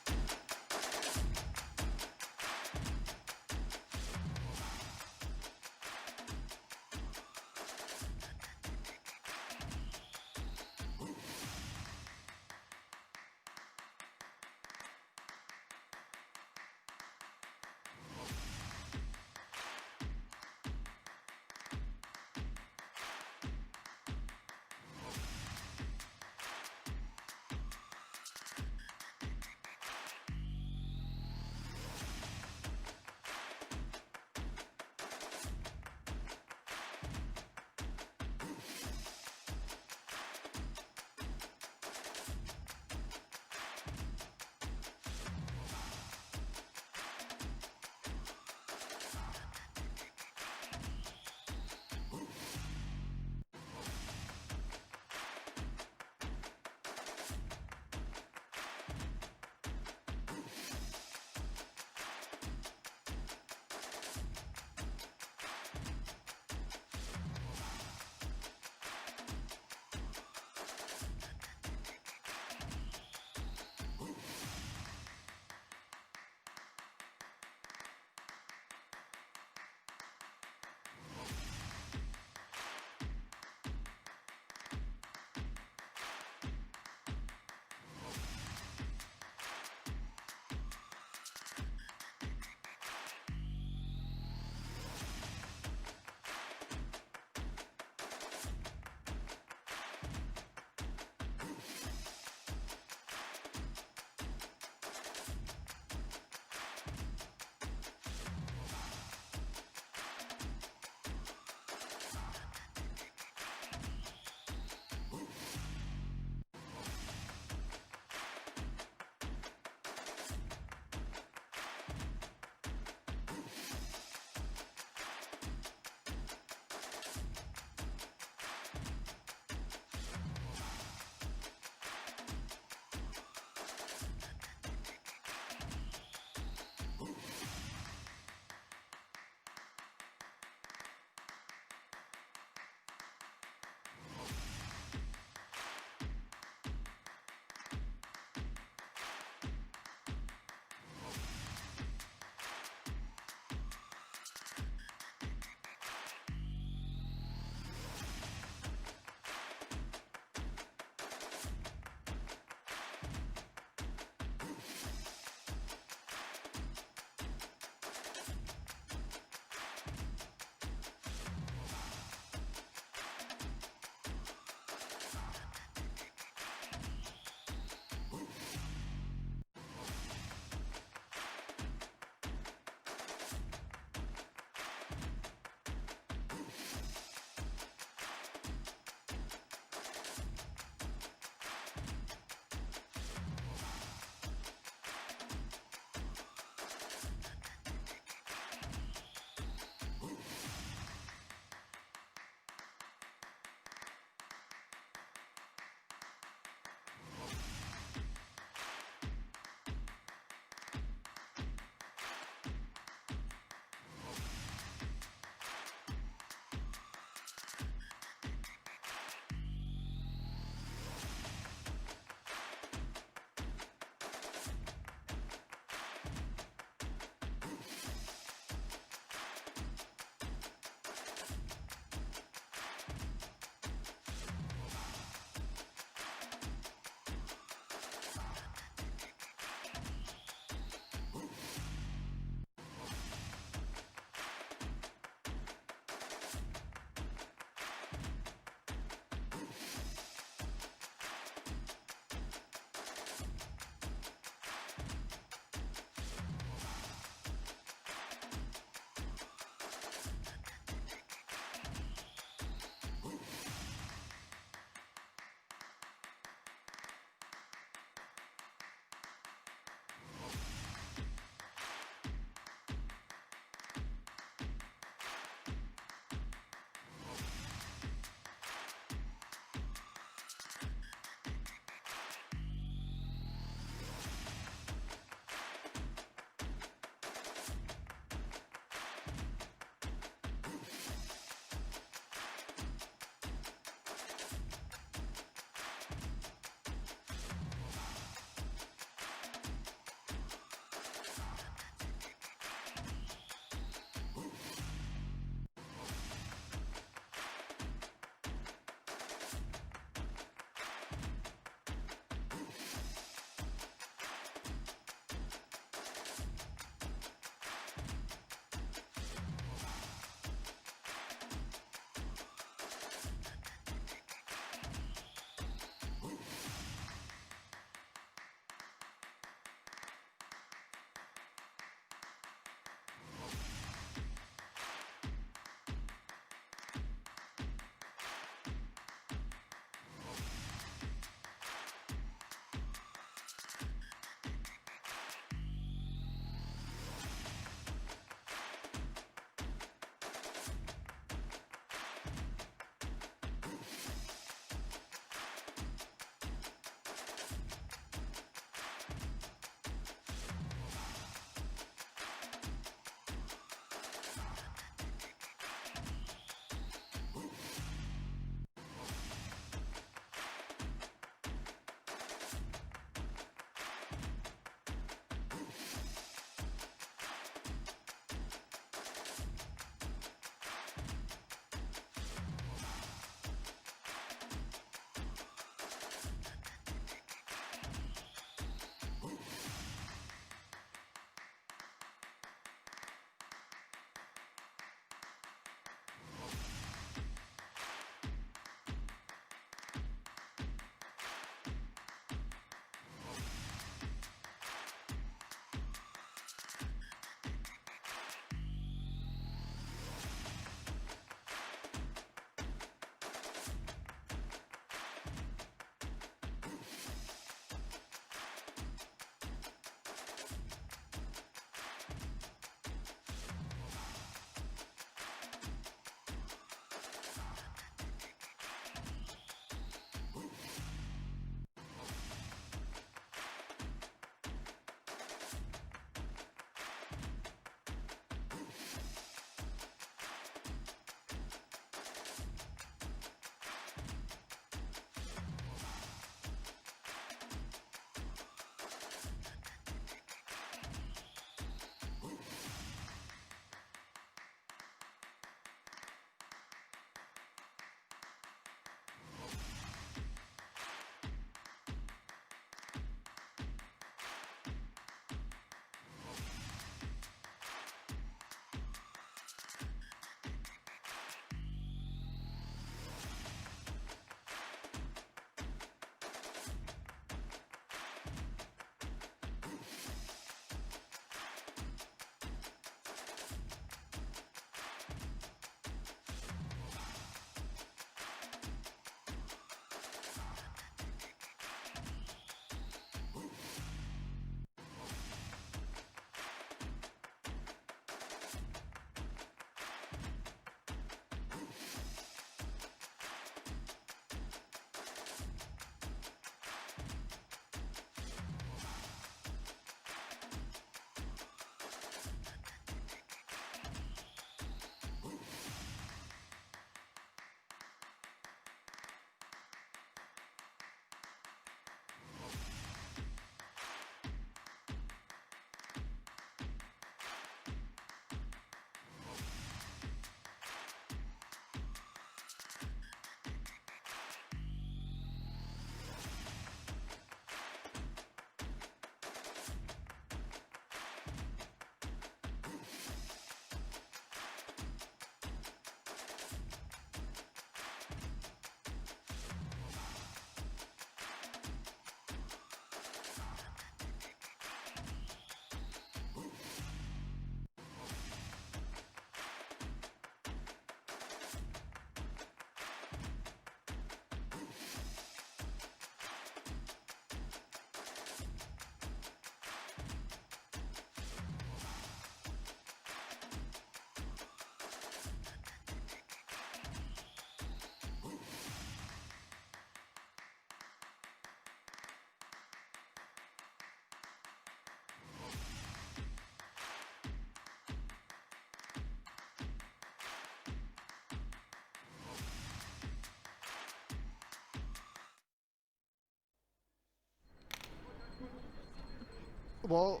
Well,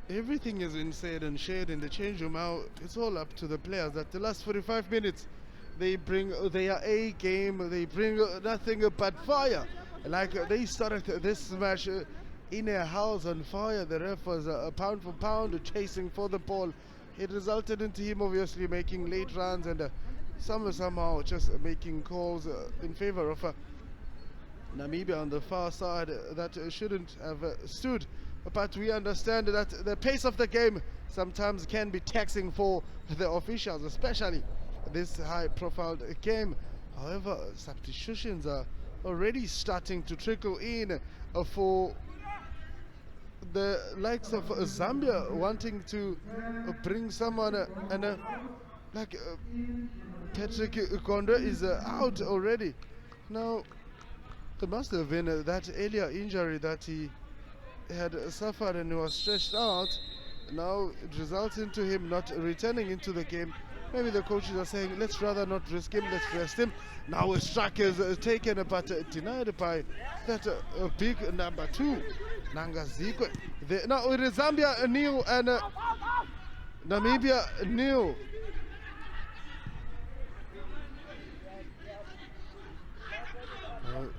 everything has been said and shared in the change room. Now it's all up to the players. That the last 45 minutes, they bring their A game. They bring nothing but fire. Like they started this match in a house on fire. The ref was pound for pound chasing for the ball. It resulted into him obviously making late runs and somehow just making calls in favor of Namibia on the far side that shouldn't have stood. But we understand that the pace of the game sometimes can be taxing for the officials, especially this high-profile game. However, substitutions are already starting to trickle in for the likes of Zambia, wanting to bring someone like Patrick Konde is out already. Now, it must have been that earlier injury that he had suffered and was stretched out. Now it results into him not returning into the game. Maybe the coaches are saying, let's rather not risk him, let's rest him. Now a strike is taken but denied by that big number 2, Nangazikwe. Now it is Zambia nil and Namibia nil.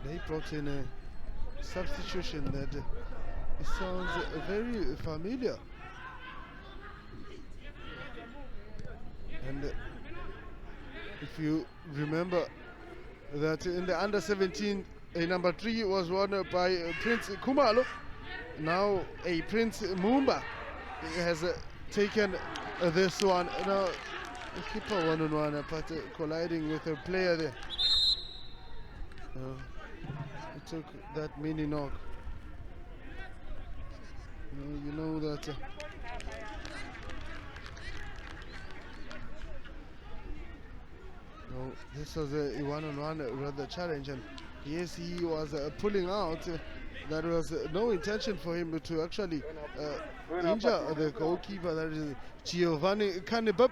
They brought in a substitution that it sounds very familiar. And if you remember that in the under 17, number 3 was won by Prince Kumalo. Now a Prince Mumba has taken this one. Now the keeper 1-on-1 but colliding with a player there. He took that mini knock. You know that no, this was a 1-on-1 rather challenge, and yes, he was pulling out. There was no intention for him to actually injure the goalkeeper. That is Giovanni Kanibab,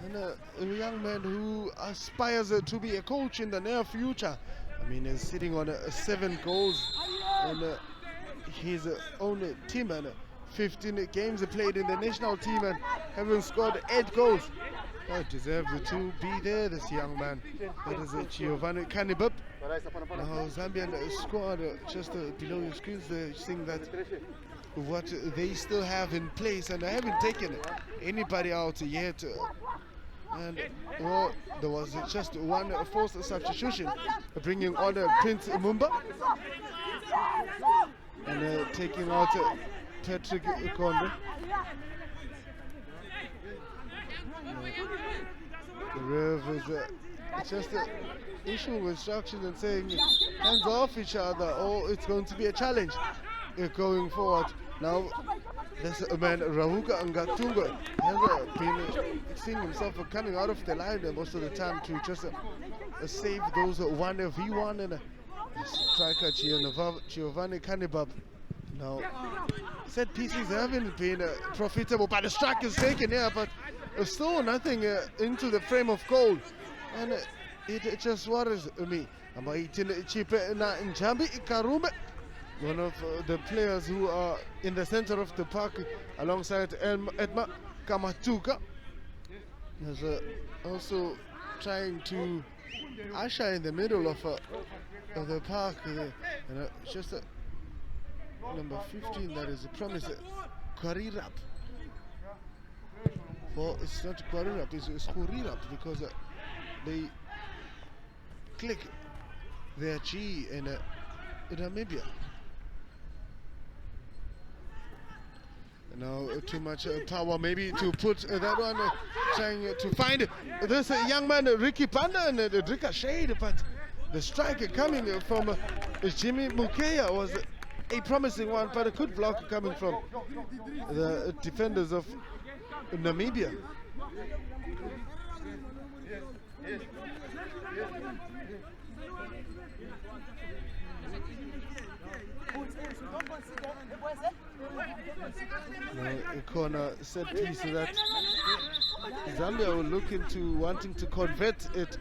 and a young man who aspires to be a coach in the near future. I mean, he's sitting on 7 goals and his own team, and 15 games played in the national team and having scored 8 goals. I deserve to be there, this young man. That is Giovanni Kanibab. Now Zambian squad just below your screens, they're seeing that what they still have in place, and they haven't taken anybody out yet. And well, there was just one forced substitution, bringing on Prince Mumba and taking out Patrick Konde. The ref is just issuing instructions and saying hands off each other, or it's going to be a challenge going forward. Now, there's a man, Rahuka Ngatunga, has been seeing himself coming out of the line most of the time to just save those 1v1, and striker Giovanni Kanibab. Now, set pieces haven't been profitable, but the strike is taken here, but still nothing into the frame of goal, and it just worries me. One of the players who are in the center of the park alongside Edma Kamatuka is also trying to usher in the middle of the park. Just number 15, that is a promise, Kwarirap. Well, it's not Kwarirap, it's Kurirap, because they click their G in Namibia. Now too much power maybe to put that one, trying to find this young man Ricky Panda and Ricochet, but the strike coming from Jimmy Mukeya was a promising one, but a good block coming from the defenders of Namibia. A corner set piece that Zambia will look into wanting to convert it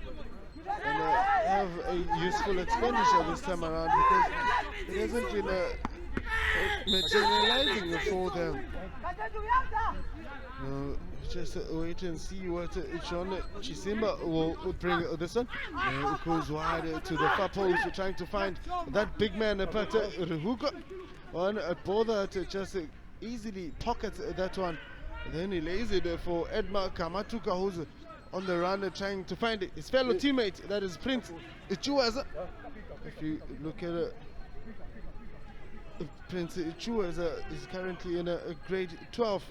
and have a useful expenditure this time around, because it hasn't been materializing for them. Just wait and see what John Chisimba will bring this one. It goes wide to the far post, trying to find that big man, but Ruhuka on a ball that just easily pockets that one. Then he lays it for Edma Kamatuka, who's on the run trying to find his fellow teammate, that is Prince Ichuaza. If you look at Prince Ichuaza is currently in a grade 12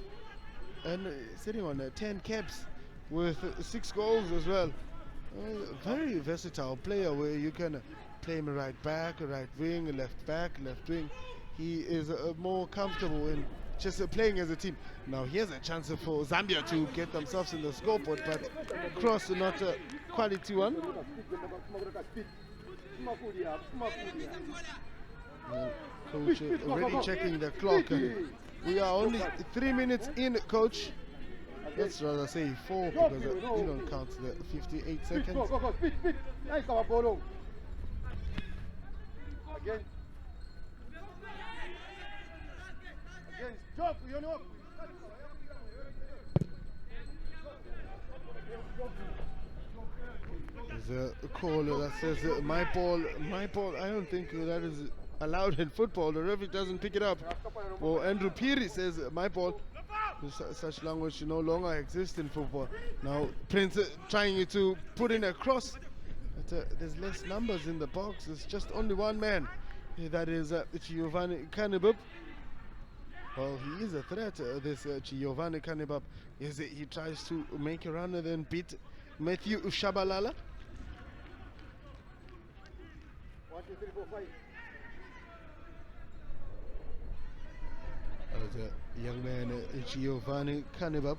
and sitting on 10 caps with 6 goals as well. Very versatile player where you can play him right back, right wing, left back, left wing. He is more comfortable in just playing as a team. Now here's a chance for Zambia to get themselves in the scoreboard, but cross not a quality one. Coach already checking the clock. We are only 3 minutes in, coach. Let's rather say 4 because you don't count the 58 seconds. There's a call that says my ball. I don't think that is allowed in football. The referee doesn't pick it up. Well, Andrew Piri says my ball. Such language no longer exists in football. Now Prince trying to put in a cross, but there's less numbers in the box. There's just only one man. That is Giovanni Kanibub. Well, he is a threat, this Giovanni Kanibub. He tries to make a run and then beat Matthew Shabalala. 1, 2, 3, 4, 5. The young man Giovanni Kanibub.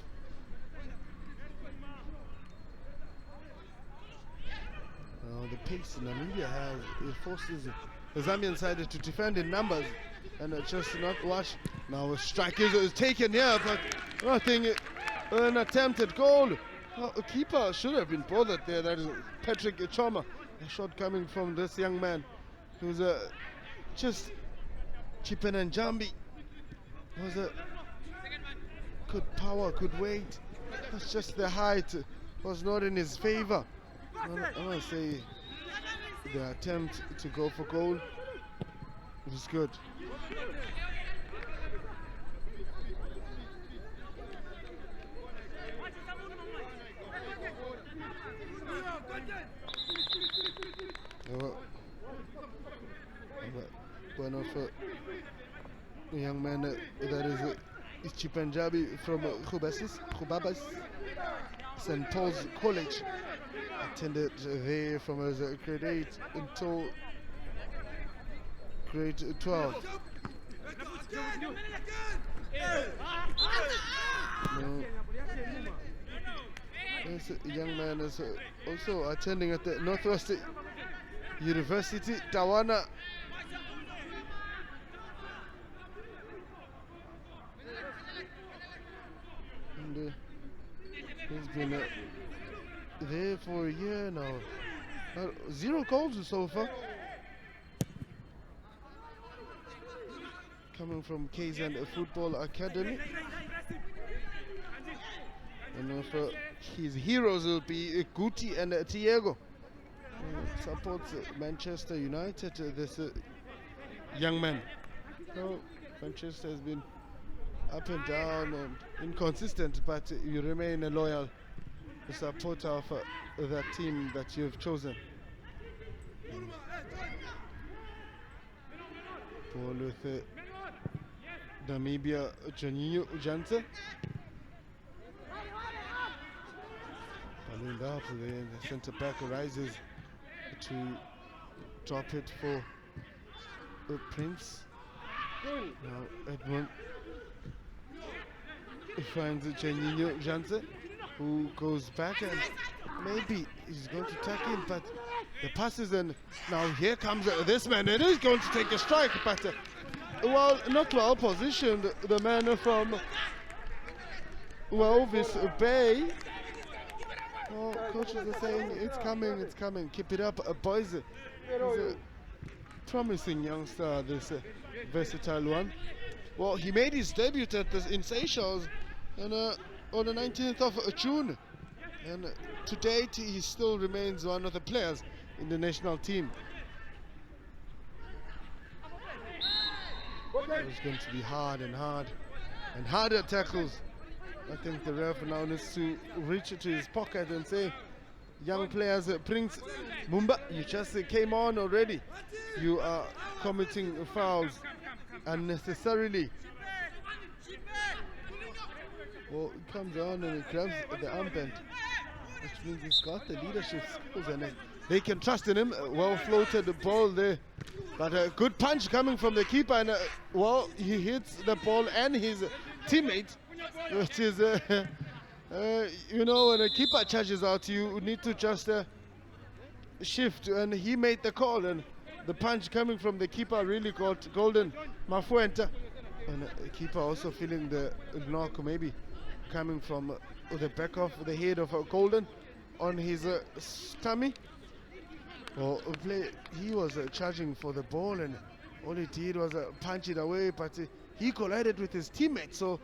The pace Namibia has, it forces the Zambian side to defend in numbers and just not watch. Now a strike is taken here, but nothing, an attempt at goal. A keeper should have been bothered there. That is Patrick Choma. A shot coming from this young man who's just Chipen and Jambi. Was a good power, good weight. That's just the height was not in his favor. I want to say the attempt to go for goal was good. One of the young man that is Chipanjabi from Khubabas St. Paul's College. Attended there from as a grade 8 until grade 12. This young man is also attending at the Northwest University, Tawana. And he's been there for a year now. 0 goals so far. Coming from Kazan Football Academy. And his heroes will be Guti and Tiago. Supports Manchester United, this young man. So Manchester has been up and down and inconsistent, but you remain a loyal supporter of that team that you've chosen. Ball with Namibia, Janinho Jansen. Ballooned up, the centre back arises to drop it for Prince. Now Edmund finds Janinho Jansen, who goes back and maybe he's going to tack in, but the passes, and now here comes this man, and he's going to take a strike, but well, not well positioned, the man from Walvis Bay. Oh, coaches are saying it's coming, keep it up, boys. He's a promising youngster, this versatile one. well, he made his debut at in Seychelles and, on the 19th of June. And to date, he still remains one of the players in the national team. It's going to be hard and harder tackles. I think the ref now needs to reach into his pocket and say, young players, Prince Mumba, you just came on already. You are committing fouls unnecessarily. Well, he comes on and he grabs the armband, which means he's got the leadership skills and they can trust in him. Well floated ball there, but a good punch coming from the keeper, and well, he hits the ball and his teammate, which is you know, when a keeper charges out, you need to just shift, and he made the call, and the punch coming from the keeper really got Golden Mafuenta, and the keeper also feeling the knock maybe coming from the back of the head of Golden on his tummy. Well, he was charging for the ball, and all he did was punch it away, but he collided with his teammate, so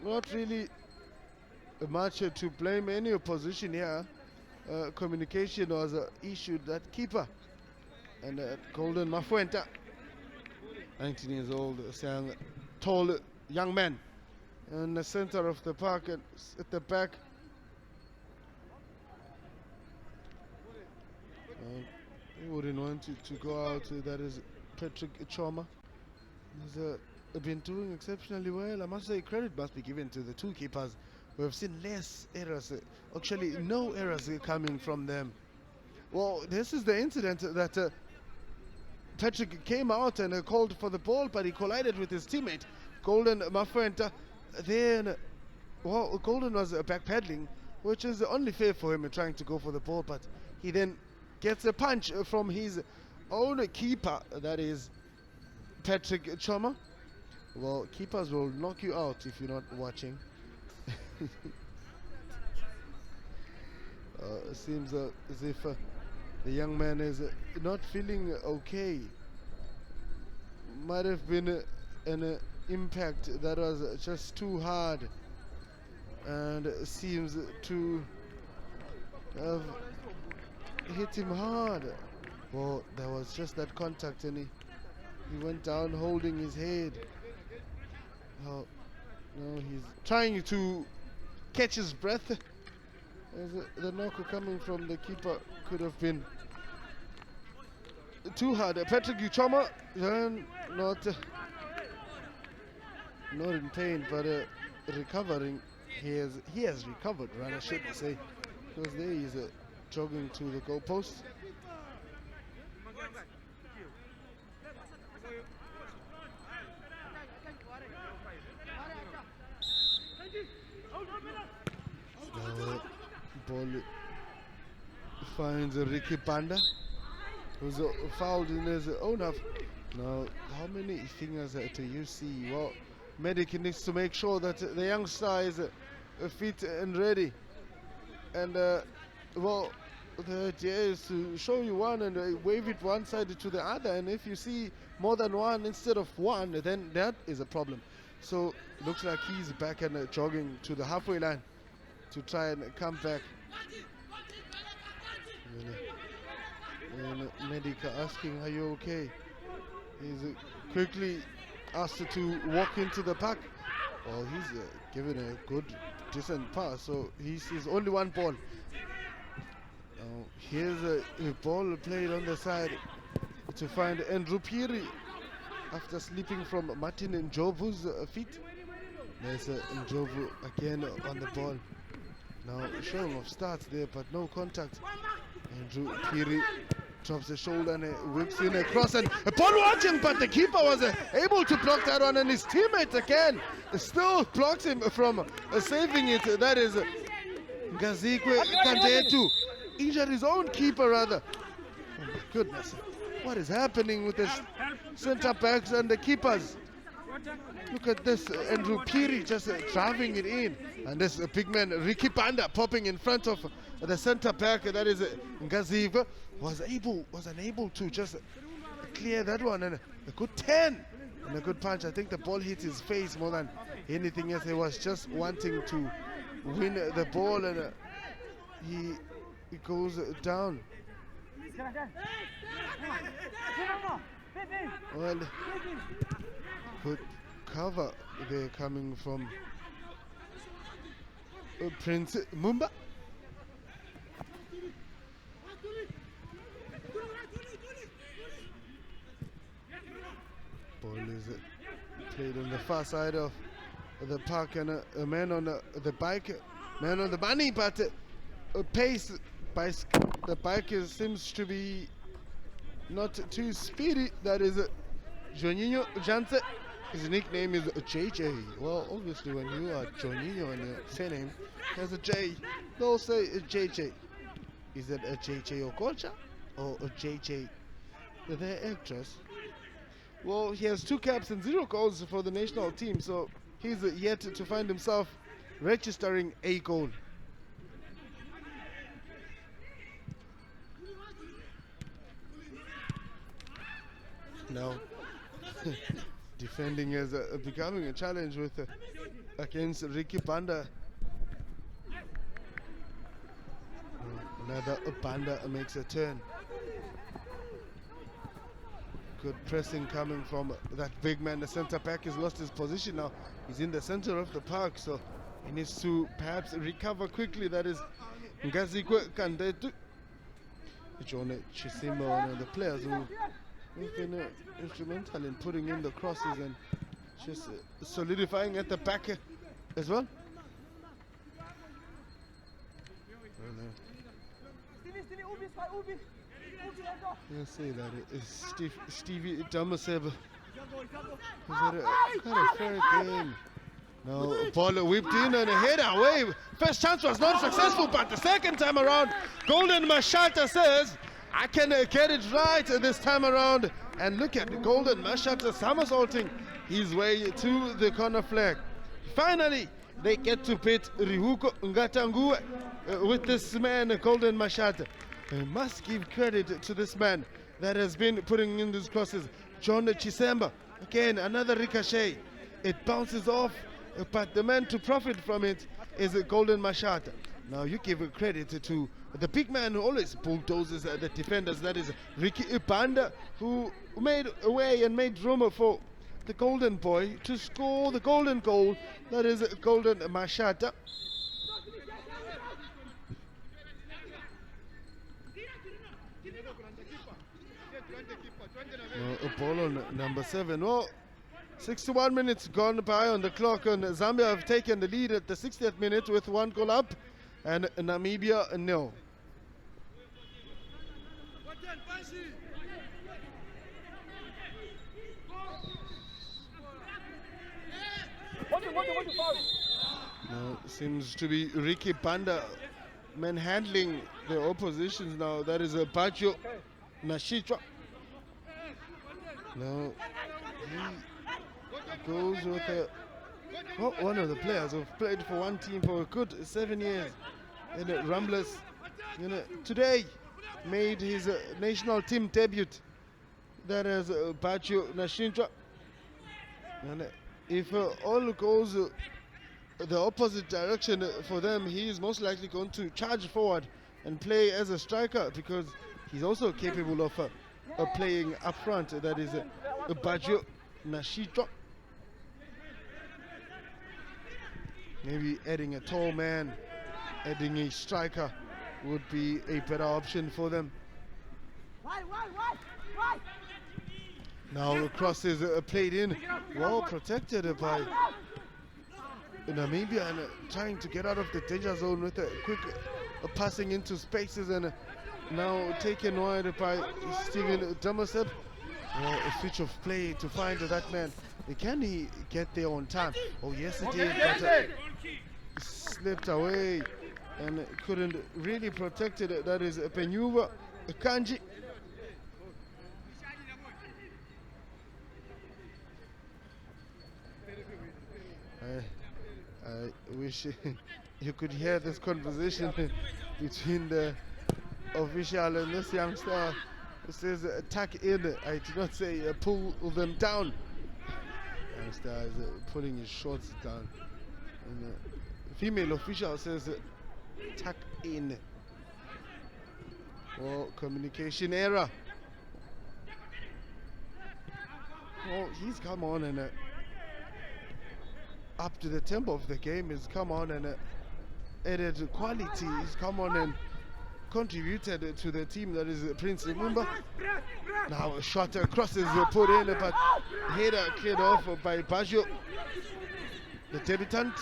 not really much to blame any opposition here. Communication was issued that keeper, and Golden Mafuenta, 19 years old, young, tall young man in the center of the park and at the back. He wouldn't want to go out. That is Patrick Choma. He's been doing exceptionally well. I must say credit must be given to the two keepers. We have seen less errors, actually no errors coming from them. Well, this is the incident that Patrick came out and called for the ball, but he collided with his teammate, Golden Mafuenta. Then, well, Golden was backpedaling, which is only fair for him trying to go for the ball, but he then gets a punch from his own keeper, that is Patrick Choma. Well, keepers will knock you out if you're not watching. It seems as if the young man is not feeling okay. Might have been an impact that was just too hard, and seems to have hit him hard. Well, there was just that contact, and he went down holding his head. Oh, no, he's trying to catch his breath, as the knock coming from the keeper could have been too hard. Patrick Uchoma, not in pain, but recovering. He has recovered, rather, I should say, because there he's jogging to the goalpost. Ball finds Ricky Banda, who's fouled in his own half. Now, how many fingers do you see? Well, Medic needs to make sure that the youngster is fit and ready. And, well, the idea is to show you one and wave it one side to the other. And if you see more than one instead of one, then that is a problem. So, looks like he's back and jogging to the halfway line to try and come back. And Medic asking, are you okay? He's quickly asked to walk into the pack. Well, he's given a good, decent pass, so he's only one ball. Here's a ball played on the side to find Andrew Piri after slipping from Martin Njovu's feet. There's Njovu again on the ball. Now showing of starts there, but no contact. Andrew Piri drops the shoulder and whips in across, and a ball watching, but the keeper was able to block that one, and his teammate again still blocks him from saving it. That is Ngazikwe Kandetu. Injured his own keeper, rather. Oh my goodness, what is happening with the center backs and the keepers? Look at this, Andrew Piri just driving it in, and this big man Ricky Banda popping in front of the center back, that is Ngaziva, was unable to just clear that one, and a good 10 And a good punch. I think the ball hit his face more than anything else. He was just wanting to win the ball, and he goes down. Well, good cover there coming from Prince Mumba. Ball is played on the far side of the park, and a man on the bike, man on the bunny, but pace by the bike seems to be not too speedy. That is Juninho Janse. His nickname is JJ. Well, obviously when you are Juninho and your surname has a J, they'll say JJ. Is it a JJ Okocha or a JJ the actress? Well, he has 2 caps and 0 goals for the national team, so he's yet to find himself registering a goal. Now, defending is becoming a challenge with against Ricky Banda. Another Banda makes a turn. Good pressing coming from that big man. The centre back has lost his position now. He's in the center of the park, so he needs to perhaps recover quickly. That is Ngazikwe Kandetu. John Chisimo, one of the players who have been instrumental in putting in the crosses and just solidifying at the back as well. You'll see that it is Stevie Damaseb. Had a fair game. Now, ball whipped in and a header away. First chance was not successful, but the second time around, Golden Mashata says, I can get it right this time around. And look at Golden Mashata somersaulting his way to the corner flag. Finally, they get to pit Rihuko Ngatangue with this man, Golden Mashata. I must give credit to this man that has been putting in these crosses. John Chisemba, again, another ricochet. It bounces off, but the man to profit from it is Golden Mashata. Now you give credit to the big man who always bulldozes the defenders. That is Ricky Ibanda, who made way and made room for the golden boy to score the golden goal. That is Golden Mashata. A ball on number 7. Well, 61 minutes gone by on the clock, and Zambia have taken the lead at the 60th minute with 1 goal up, and Namibia nil. Now seems to be Ricky Banda manhandling the oppositions now. That is a Bajo Nashitra. Now he goes with one of the players who've played for one team for a good 7 years in the Ramblers. Today made his national team debut. That is Bajo Nashitra. And if all goes the opposite direction for them, he is most likely going to charge forward and play as a striker, because he's also capable of playing up front. That is Bajo Nashitra. Maybe adding a tall man, adding a striker would be a better option for them. Now the cross is played in, well protected by Namibia, and trying to get out of the danger zone with a quick passing into spaces, and now taken wide by Steven Damaseb. A switch of play to find that man. Can he get there on time? Oh yes he did, but slipped away and couldn't really protect it. That is Penyuva Kanji. I wish you could hear this conversation between the official and this youngster. It says attack in. I did not say pull them down. Youngster is putting his shorts down. And the female official says tuck in. Oh, communication error. Oh, he's come on and up to the tempo of the game. He's come on and added quality. He's come on and contributed to the team that is Prince Lumumba. Now a shot across is put in, but header cleared off by Baggio, the debutant.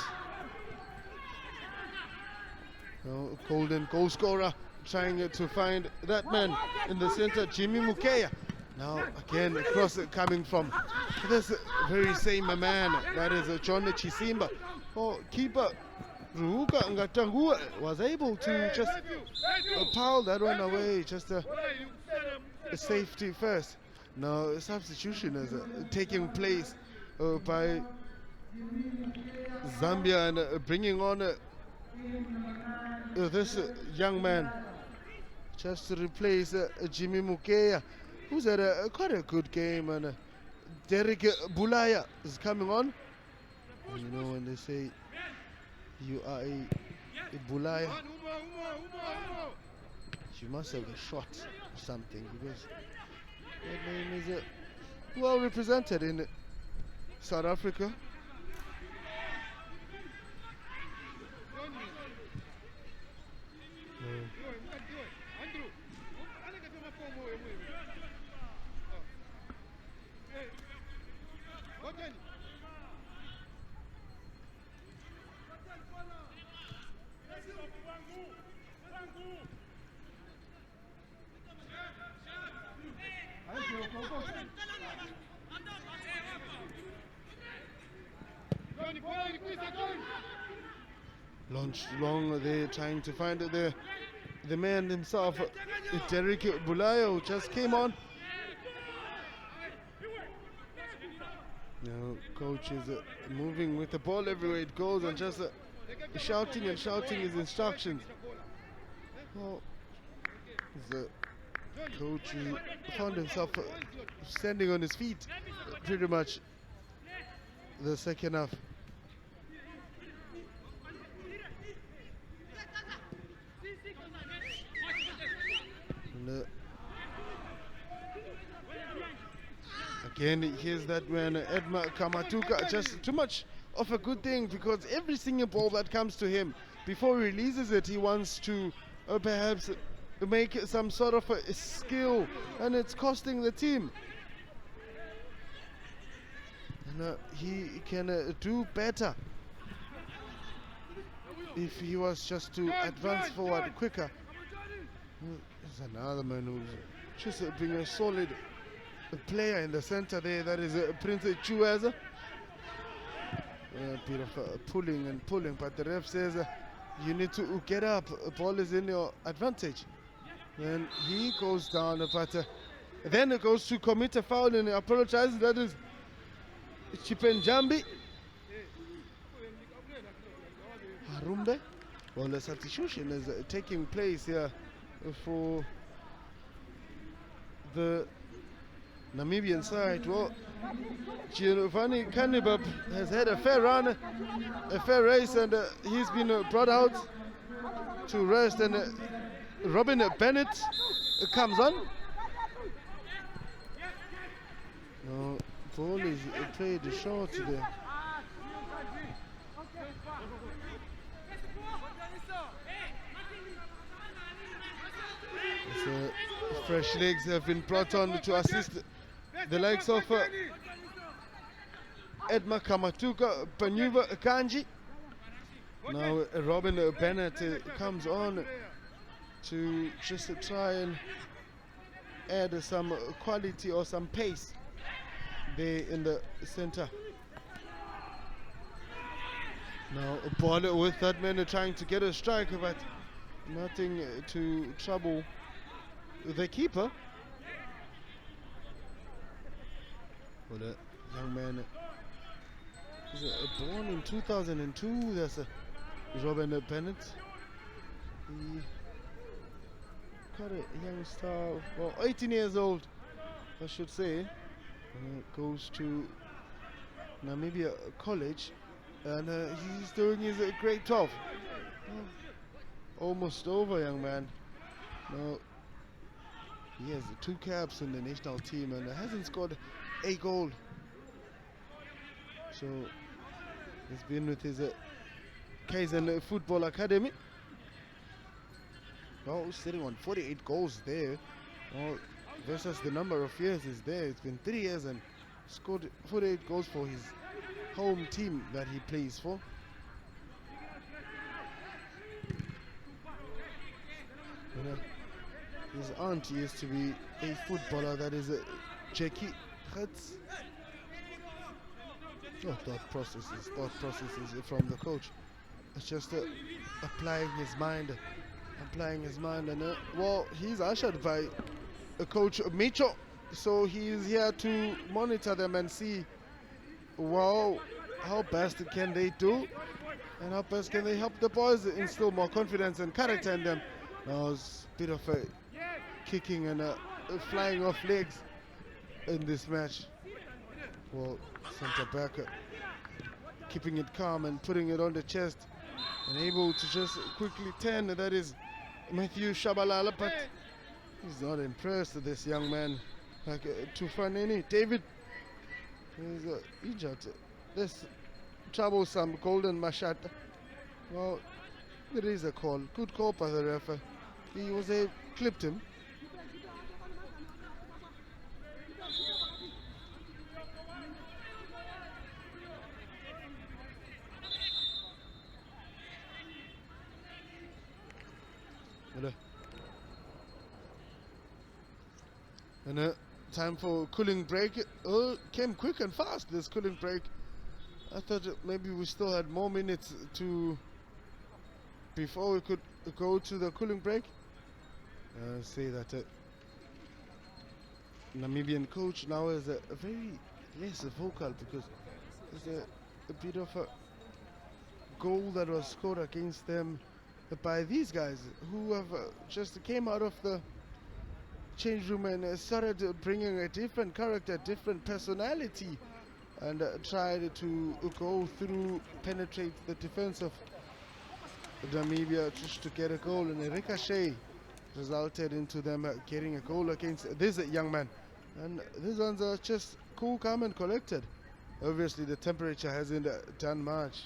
Golden goal scorer trying to find that man in the center, Jimmy Mukeya. Now again, a cross coming from this very same man, that is John Chisimba. Oh, keeper Ruhuka Ngatangua was able to just power that one away, just a safety first. Now a substitution is taking place by Zambia and bringing on this young man just to replace Jimmy Mukeya, who's had quite a good game, and Derek Bulaya is coming on. And you know when they say you are a Bulaya, you must have a shot or something, because that name is well represented in South Africa. Launched long, they're trying to find the man himself, Derek Bulaya, who just came on. Now coach is moving with the ball everywhere it goes, and just shouting and shouting his instructions. Well, the coach found himself standing on his feet pretty much the second half. And, again, here's that man, Edma Kamatuka, just too much of a good thing, because every single ball that comes to him, before he releases it, he wants to perhaps make some sort of a skill, and it's costing the team. And he can do better if he was just to advance forward quicker. There's another man who's just being a solid player in the center there, that is Prince Chueza. A bit of pulling and pulling, but the ref says you need to get up, ball is in your advantage. Then he goes down, but then it goes to commit a foul and apologizes. That is Chipenjambi Harumbe. Well, the substitution is taking place here for the Namibian side. Well, Giovanni Kanibab has had a fair run, a fair race, and he's been brought out to rest, and Robin Bennett comes on. No, ball is played short there. So, fresh legs have been brought on to assist the likes of Edma Kamatuka, Panuva Kanji. Now Robin Bennett comes on to just try and add some quality or some pace there in the center. Now a ball with that man trying to get a strike, but nothing to trouble the keeper. Well, the young man is born in 2002. There's a Robin Bennett. He got a young star, well, 18 years old, I should say. Goes to Namibia College, and he's doing his grade 12. Almost over, young man. No, he has 2 caps in the national team and hasn't scored a goal. So he's been with his Kaizen Football Academy. Well, sitting on 48 goals there. Well, versus the number of years is there. It's been 3 years and scored 48 goals for his home team that he plays for. His aunt used to be a footballer, that is Jackie Hertz. Thought processes from the coach. It's just applying his mind, and well, he's ushered by Coach Micho, so he's here to monitor them and see, well, how best can they do, and how best can they help the boys instill more confidence and character in them. Now it's a bit of a kicking and flying off legs in this match. Well, centre back keeping it calm and putting it on the chest and able to just quickly turn. That is Matthew Shabalala, but he's not impressed, this young man. Like Tufaneni David is injured. This troublesome Golden Mashata. Well, there is a call. Good call by the ref. He was clipped him. And time for cooling break. Came quick and fast, this cooling break. I thought maybe we still had more minutes before we could go to the cooling break. Say that Namibian coach now is a very less vocal, because there's a bit of a goal that was scored against them by these guys who have just came out of the change room and started bringing a different character, different personality, and tried to go through, penetrate the defense of Namibia just to get a goal, and a ricochet resulted into them getting a goal against this young man. And these ones are just cool, calm and collected. Obviously the temperature hasn't done much.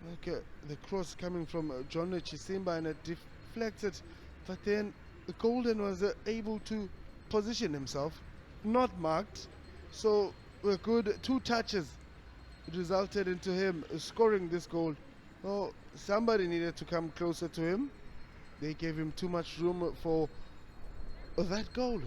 Like the cross coming from John Chisimba, and it deflected, but then Golden was able to position himself, not marked, so a good 2 touches resulted into him scoring this goal. Oh, somebody needed to come closer to him. They gave him too much room for that goal.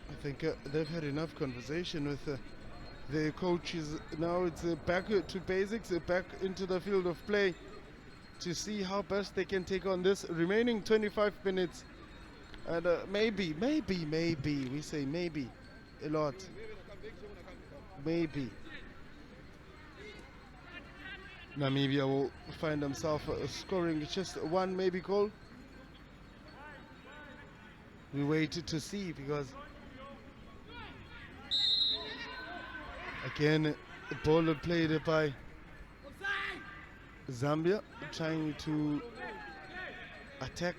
I think they've had enough conversation with their coaches. Now it's back to basics, back into the field of play to see how best they can take on this remaining 25 minutes. And maybe, we say maybe a lot. Maybe Namibia will find themselves scoring just 1 maybe goal. We waited to see, because again, the ball played by Zambia, trying to attack.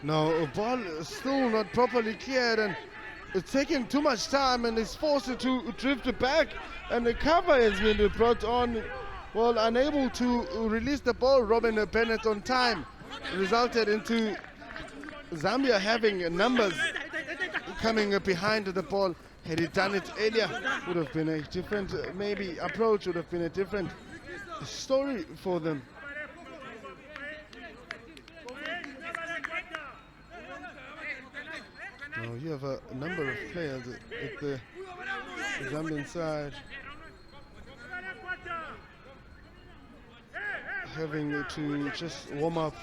Now, a ball is still not properly cleared, and it's taking too much time, and is forced to drift back, and the cover has been brought on. Well, unable to release the ball, Robin Bennett on time. resulted into Zambia having numbers coming behind the ball. Had he done it earlier, would have been a different maybe approach, would have been a different story for them. Now you have a number of players at the Zambian side having to just warm up.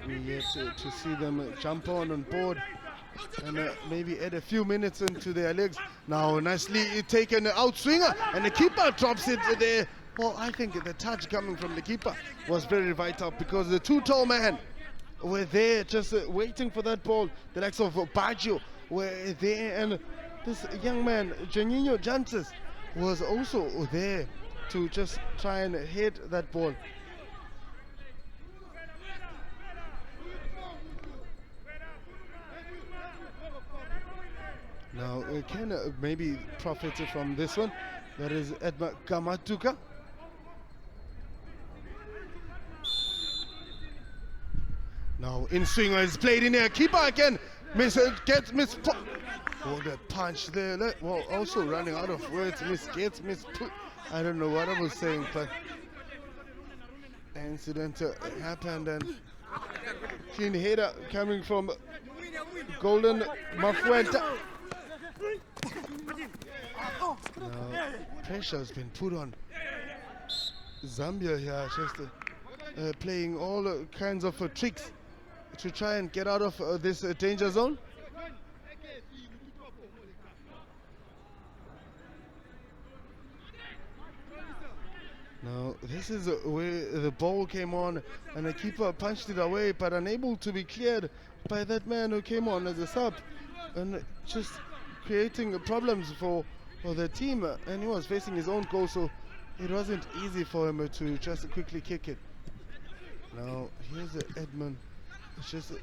We yet to see them jump on board and maybe add a few minutes into their legs. Now nicely taken out swinger, and the keeper drops it there. Well, I think the touch coming from the keeper was very vital, because the two tall men were there just waiting for that ball. The likes of Baggio were there, and this young man, Janino Jantes, was also there to just try and hit that ball. Now we can maybe profit from this one. That is Edma Kamatuka. Now in swinger is played in there. Keeper again. Gets miss. Oh, that punch there. Well, also running out of words. Miss. I don't know what I was saying, but incident happened, and clean header coming from Golden Mafuenta. Now, pressure has been put on Zambia here, just playing all kinds of tricks to try and get out of this danger zone. Now this is where the ball came on, and the keeper punched it away, but unable to be cleared by that man who came on as a sub, and just creating problems for the team, and he was facing his own goal, so it wasn't easy for him to just quickly kick it. Now here's Edmund, just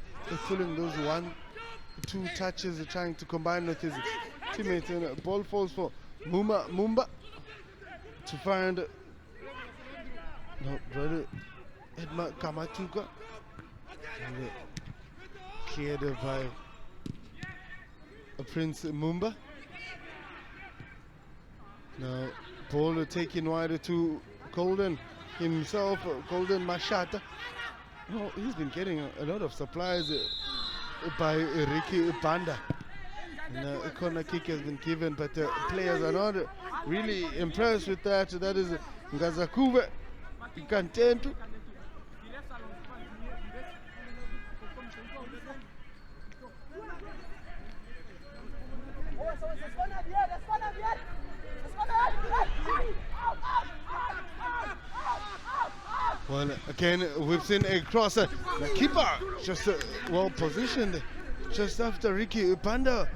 pulling those 1-2 touches, trying to combine with his teammates, and the ball falls for Mumba to find brother Edma Kamatuka, and cleared by Prince Mumba. Now ball taken wide to Golden himself, Golden Mashata. No, he's been getting a lot of supplies by Ricky Banda. And a corner kick has been given, but players are not really impressed with that. That is Ngazakuve Kantentu. Well, again, we've seen a cross. The keeper just well positioned just after Ricky Banda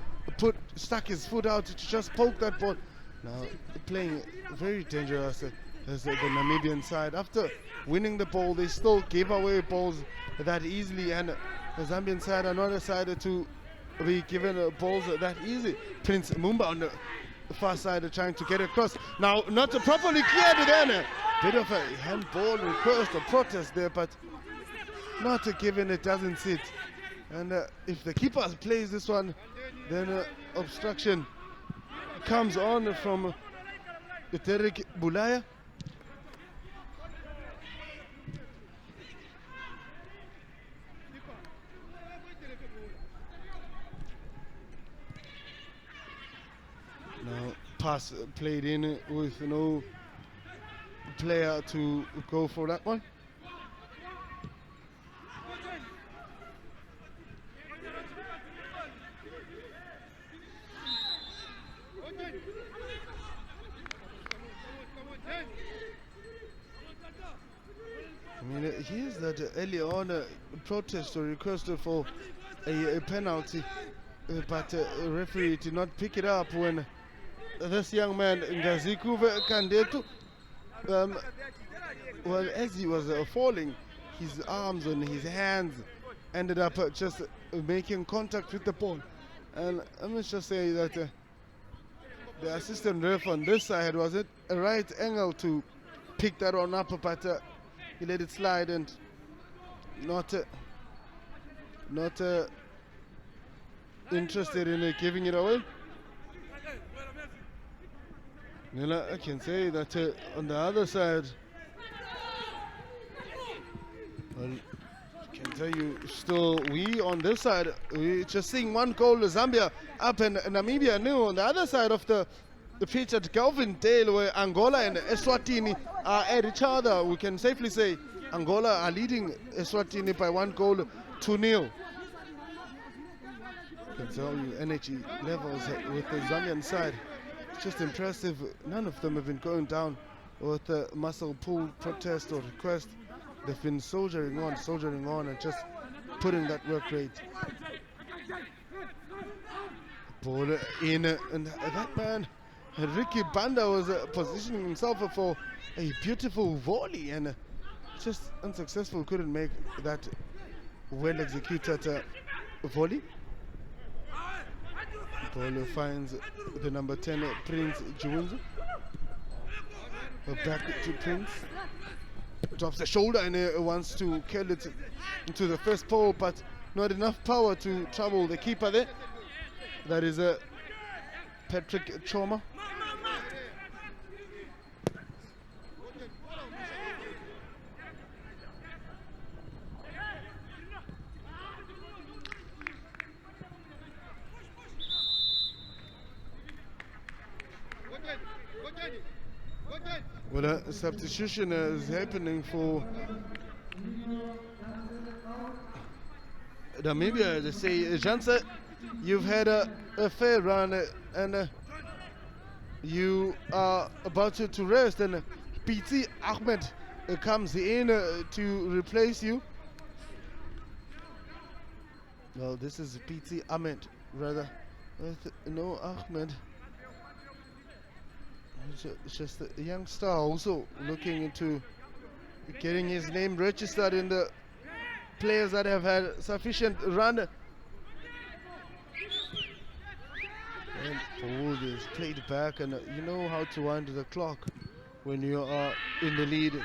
stuck his foot out to just poke that ball. Now playing very dangerous as the Namibian side. After winning the ball, they still gave away balls that easily, and the Zambian side are not decided to be given balls that easy. Prince Mumba on the far side trying to get across. Now not properly cleared then. Bit of a handball request or protest there, but not given, it doesn't sit. And if the keeper plays this one, then obstruction comes on from Derek Bulaya. Now pass played in with no player to go for that one. I mean, here's that early on protest or request for a penalty, but the referee did not pick it up when this young man Ngazikuve Kandetu, well, as he was falling, his arms and his hands ended up just making contact with the ball. And I must just say that the assistant ref on this side was at a right angle to pick that one up, but he let it slide and not interested in giving it away. Nila, I can say that on the other side, well, I can tell you still, we on this side, we just seeing one goal, Zambia up and Namibia new. On the other side of the pitch at Galvin Dale, where Angola and Eswatini are at each other, we can safely say Angola are leading Eswatini by 1-0. I can tell you energy levels with the Zambian side. It's just impressive. None of them have been going down with a muscle pull, protest or request. They've been soldiering on and just putting that work rate. Ball in, and that man, Ricky Banda, was positioning himself for a beautiful volley and just unsuccessful, couldn't make that well executed volley. Ball finds the number 10, Prince Juwunzu. Back to Prince. Drops the shoulder and wants to curl it into the first pole, but not enough power to trouble the keeper there. That is Patrick Choma. Well, a substitution is happening for Namibia. They say, Janse, you've had a fair run and you are about to rest, and PT Ahmed comes in to replace you. Well, this is PT Ahmed, rather. No Ahmed. It's just a young star also looking into getting his name registered in the players that have had sufficient run. And ball is played back, and you know how to wind the clock when you are in the lead.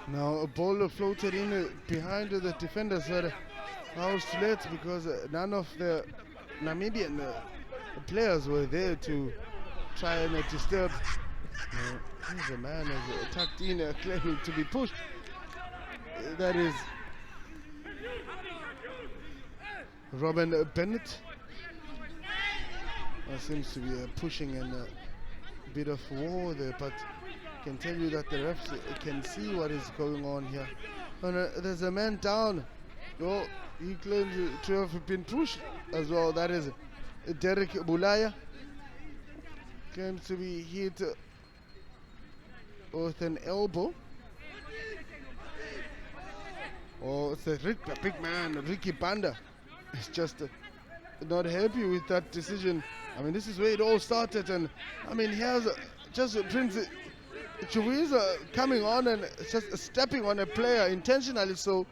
Now a ball floated in behind the defenders, but I was too late because none of the Namibian players were there to try and disturb. Here's a man who's tucked in, claiming to be pushed. That is Robin Bennett. Seems to be pushing and a bit of war there, but I can tell you that the refs can see what is going on here. And there's a man down. Oh, he claims to have been pushed as well. That is Derek Bulaya. Claims to be hit with an elbow. Oh, it's a big man, Ricky Banda. Is just not happy with that decision. I mean, this is where it all started, and I mean, here's just Prince Chiwiza coming on and just stepping on a player intentionally. So,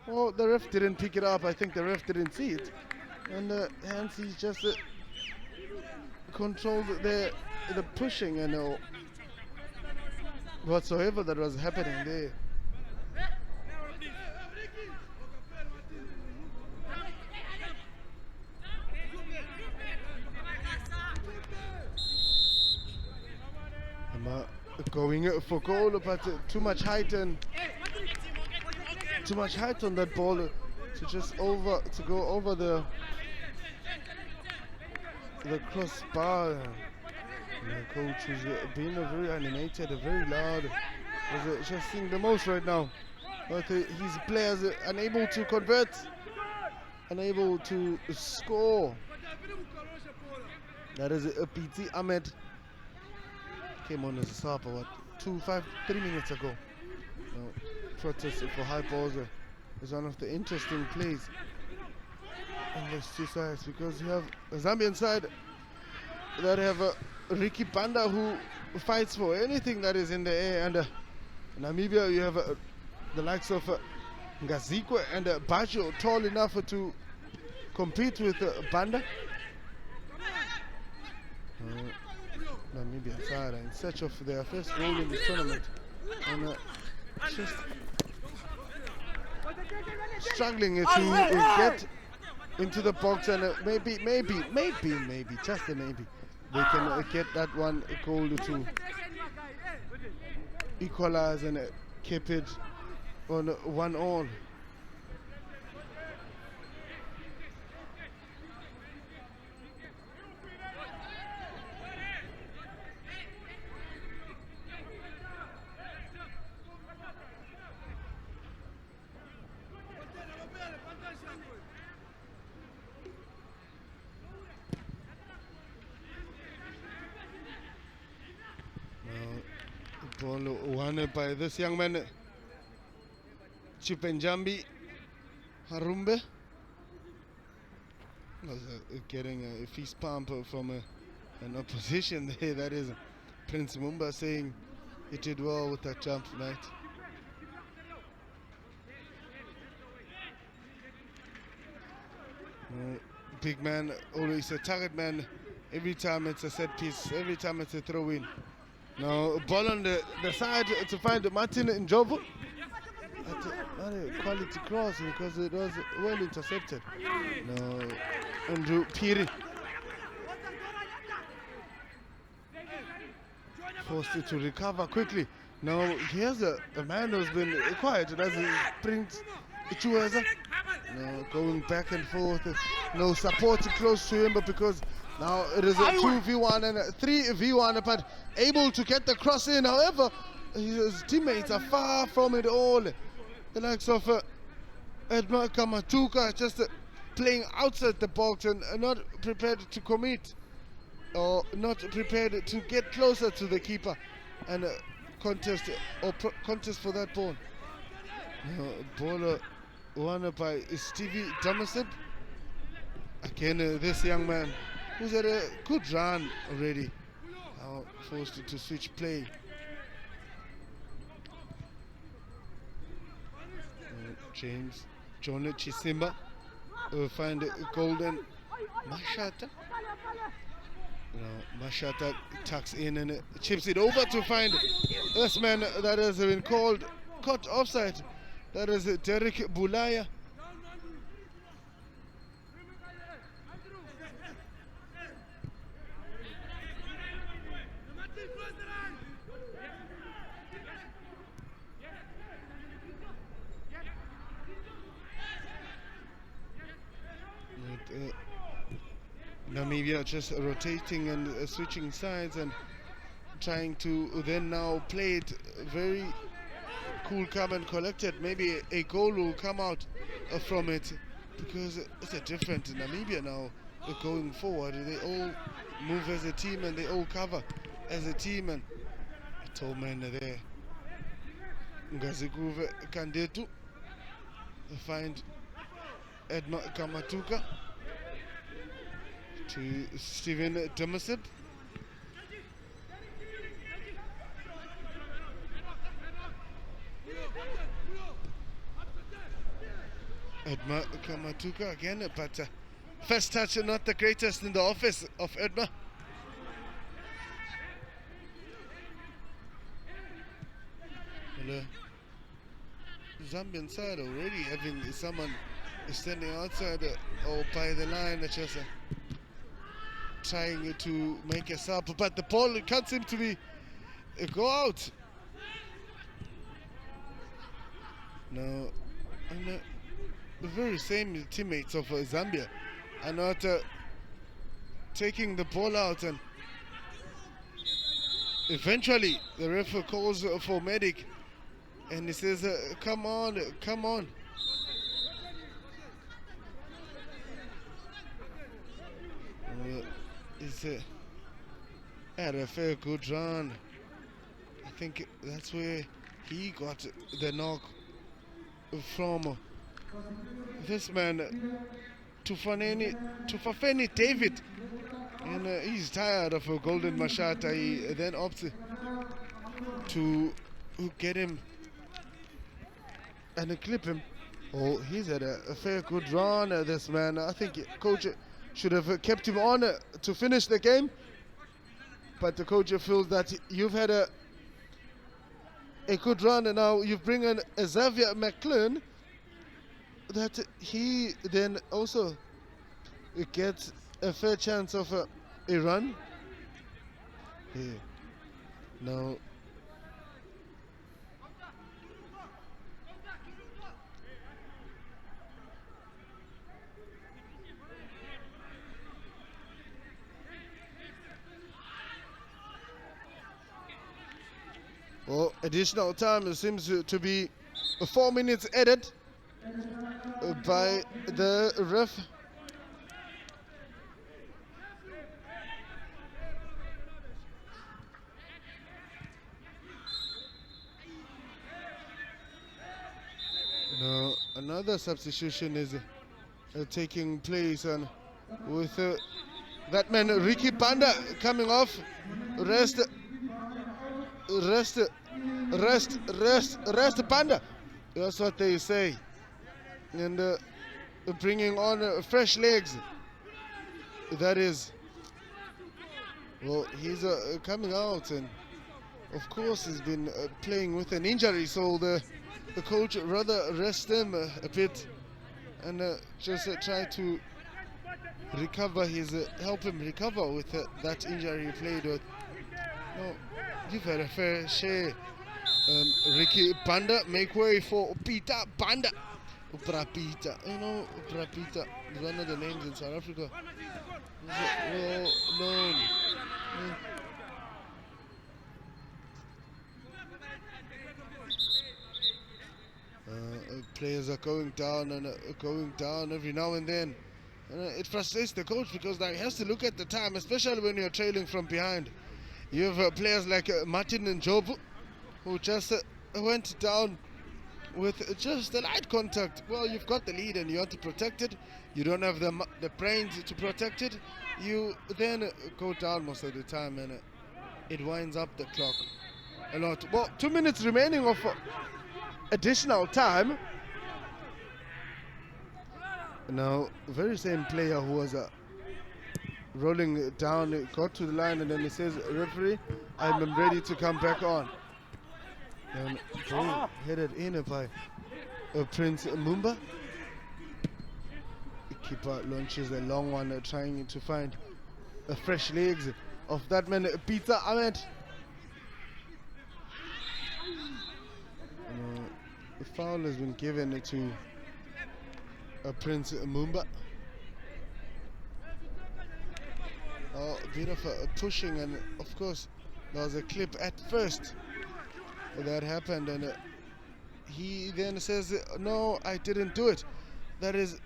well, the ref didn't pick it up. I think the ref didn't see it, and hence he just controlled the pushing and whatsoever that was happening there. Going for goal, but too much height and too much height on that ball to just go over the crossbar. The coach is being very animated, very loud. He's just seeing the most right now. But his players are unable to convert, unable to score. That is a PT Ahmed. Came on as a sub about 3 minutes ago. Protest for high balls is one of the interesting plays on these two sides, because you have a Zambian side that have Ricky Panda, who fights for anything that is in the air, and Namibia you have the likes of Ngazikwe and Bajo, tall enough to compete with Panda. Namibia side in search of their first goal in this tournament, and just struggling to get into the box, and maybe, just a maybe, they can get that one goal to equalize and keep it on 1-1. Ball won by this young man, Chipenjambi Harumbe. Was getting a fist pump from an opposition there. That is Prince Mumba saying he did well with that jump tonight. Big man, always a target man. Every time it's a set piece, every time it's a throw in. Now, ball on the side to find Martin Njovu. Not a quality cross because it was well intercepted. Now, Andrew Piri forced to recover quickly. Now, here's a man who's been quiet. It doesn't Prince Chueza. Now, going back and forth. No support close to him, but because now it is a 2v1 and a 3v1, but able to get the cross in. However, his teammates are far from it all. The likes of Edmar Kamatuka just playing outside the box and not prepared to commit, or not prepared to get closer to the keeper and contest for that ball. Ball won by Stevie Damasib. Again, this young man who's had a good run already, now forced to switch play. James John Chisimba will find Golden Mashata. Mashata tucks in and chips it over to find this man that has been caught offside. That is Derek Bulaya. Namibia just rotating and switching sides and trying to then now play it very cool, calm and collected. Maybe a goal will come out from it, because it's a different Namibia now going forward. They all move as a team and they all cover as a team, and a tall man there. Ngazikuve Kandetu find Edma Kamatuka to Steven Demasib. Edma Kamatuka again, but first touch not the greatest in the office of Edma. Zambian side already having someone standing outside or by the line, just trying to make a sub, but the ball can't seem to be go out. No, And the very same teammates of Zambia are not taking the ball out, and eventually the ref calls for medic, and he says, come on, come on. He's had a fair good run. I think that's where he got the knock from this man, Tufafeni David. And he's tired of a golden mashata. He then opts to get him and clip him. Oh, he's had a fair good run, this man. I think coach should have kept him on to finish the game. But the coach feels that you've had a good run, and now you bring in Xavier McLean, that he then also gets a fair chance of a run. Yeah. Now well, additional time seems to be 4 minutes added by the ref. Now another substitution is taking place, and with that man Ricky Panda coming off. Rest Panda. That's what they say. And bringing on fresh legs. That is. Well, he's coming out, and of course he's been playing with an injury, so the coach rather rest him a bit and just try to recover help him recover with that injury he played with. No, you've had a fair share. Ricky Panda, make way for Peter Panda. Prapita, you know, Prapita is one of the names in South Africa. Well known. Players are going down and going down every now and then. And it frustrates the coach because now he has to look at the time, especially when you're trailing from behind. You have players like Martin and Job, who just went down with just a light contact. Well, you've got the lead and you want to protect it. You don't have the brains to protect it. You then go down most of the time, and it winds up the clock a lot. Well, 2 minutes remaining of additional time. Now, very same player who was rolling down, got to the line, and then he says, referee, I'm ready to come back on. And headed in by Prince Mumba. The keeper launches a long one, trying to find fresh legs of that man, Peter Ahmed. The foul has been given to Prince Mumba. A bit of a pushing, and of course there was a clip at first that happened, and he then says, no, I didn't do it. That is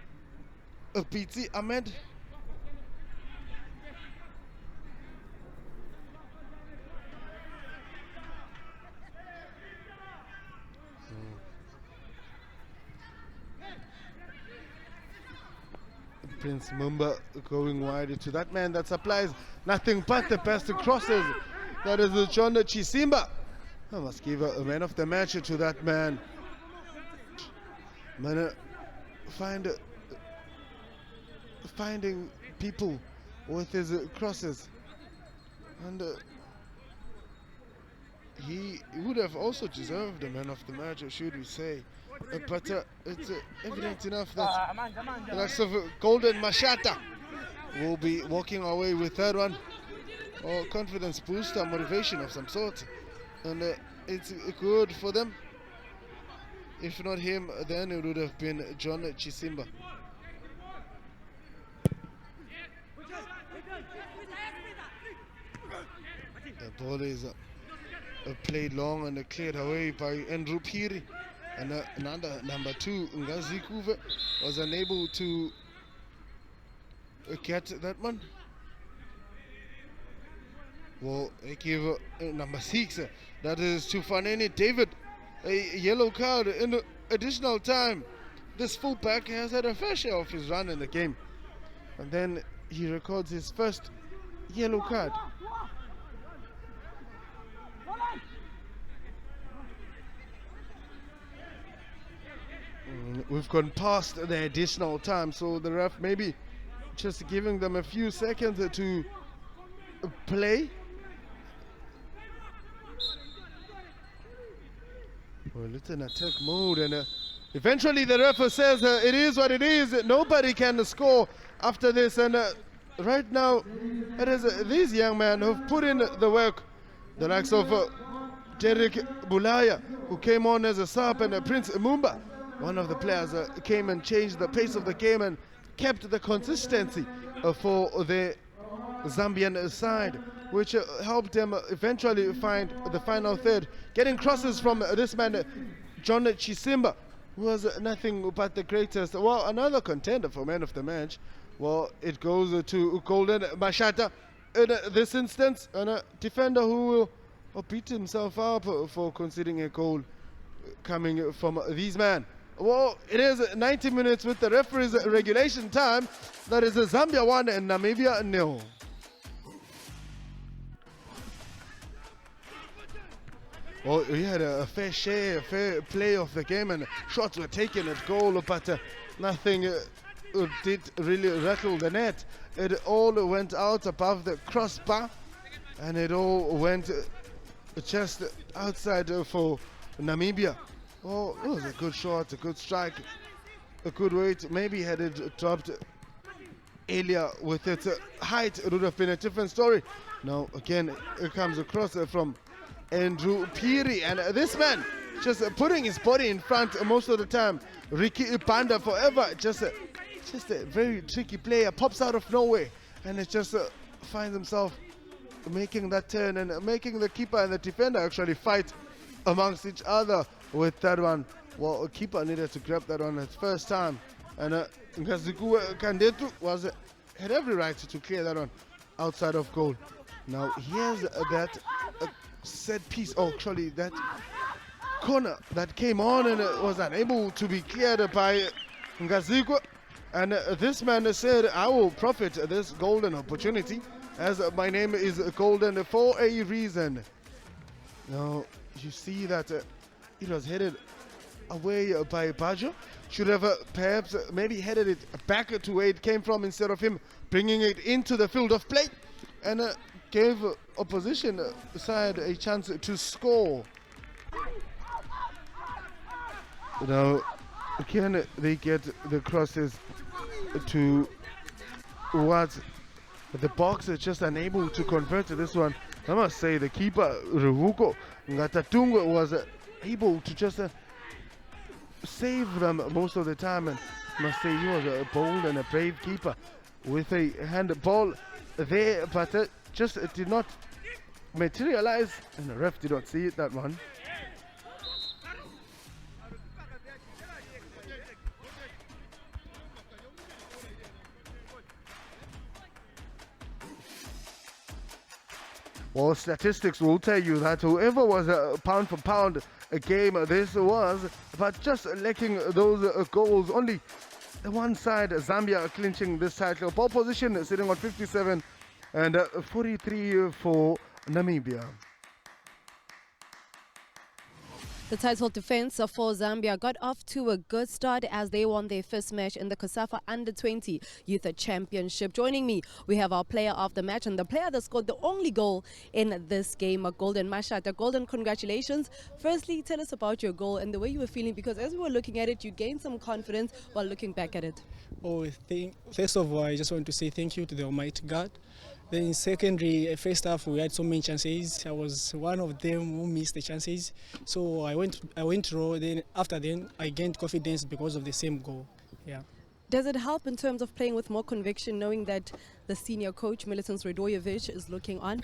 Peter Ahmed. Prince Mumba going wide to that man that supplies nothing but the best crosses. That is John Chisimba. I must give a man of the match to that man. Man, finding people with his crosses, and he would have also deserved a man of the match, or should we say. But it's evident enough that the likes of Golden Mashata will be walking away with that one, or confidence booster, motivation of some sort, and it's good for them. If not him, then it would have been John Chisimba. The ball is played long and cleared away by Andrew Piri. And another number 2, Ngazikuve, was unable to get that one. Well, they give number 6, that is Tufaneni David, a yellow card in additional time. This fullback has had a fair share of his run in the game. And then he records his first yellow card. We've gone past the additional time, so the ref maybe just giving them a few seconds to play. Well, it's in attack mode, and eventually the ref says it is what it is. Nobody can score after this, and right now it is these young men who've put in the work. The likes of Derek Bulaya, who came on as a sub, and Prince Mumba, one of the players, came and changed the pace of the game and kept the consistency for the Zambian side, which helped them eventually find the final third, getting crosses from this man John Chisimba, who was nothing but the greatest. Well, another contender for man of the match. Well, it goes to Golden Mashata in this instance, and a defender who will beat himself up for conceding a goal coming from these men. Well, it is 90 minutes with the referee's regulation time. That is Zambia 1 and Namibia 0. Well, we had a fair share, fair play of the game, and shots were taken at goal, but nothing did really rattle the net. It all went out above the crossbar, and it all went just outside for Namibia. Oh, it was a good shot, a good strike, a good weight. Maybe had it dropped earlier with its height, it would have been a different story. Now, again, it comes across from Andrew Piri, and this man just putting his body in front most of the time. Ricky Ipanda forever, just a very tricky player, pops out of nowhere, and it just finds himself making that turn and making the keeper and the defender actually fight amongst each other with that one. Well, a keeper needed to grab that one at first time, and Ngazikuwe Kandetu had every right to clear that one outside of goal. Now here's that set piece, actually that corner that came on and was unable to be cleared by Ngazikuwe, and this man said, I will profit this golden opportunity, as my name is golden for a reason. Now you see that it was headed away by Bajo. Should have perhaps maybe headed it back to where it came from instead of him bringing it into the field of play, and gave opposition side a chance to score. Now again they get the crosses towards the box, is just unable to convert this one. I must say the keeper Revuko Ngatatungu was able to just save them most of the time, and I must say he was a bold and a brave keeper with a handball there, but just did not materialize, and the ref did not see it, that one. Well, statistics will tell you that whoever was a pound for pound a game this was, but just lacking those goals. Only one side, Zambia, clinching this title. Ball position sitting on 57 and 43 for Namibia. The title defense for Zambia got off to a good start as they won their first match in the COSAFA Under-20 Youth Championship. Joining me, we have our player of the match and the player that scored the only goal in this game, Golden Mashata. Golden, congratulations. Firstly, tell us about your goal and the way you were feeling, because as we were looking at it, you gained some confidence while looking back at it. First of all, I just want to say thank you to the Almighty God. Then in secondary, first half, we had so many chances. I was one of them who missed the chances. So I went raw. Then after then, I gained confidence because of the same goal. Yeah. Does it help in terms of playing with more conviction, knowing that the senior coach, Militos Radojevic, is looking on?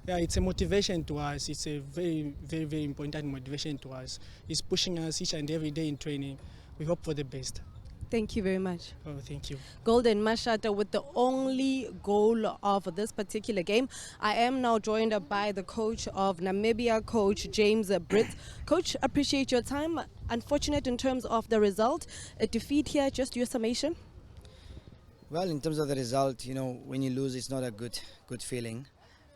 Yeah, it's a motivation to us. It's a very, very, very important motivation to us. It's pushing us each and every day in training. We hope for the best. Thank you very much. Oh, thank you. Golden Mashata with the only goal of this particular game. I am now joined by the coach of Namibia, Coach James Britt. Coach, appreciate your time. Unfortunate in terms of the result. A defeat here, just your summation? Well, in terms of the result, when you lose, it's not a good feeling.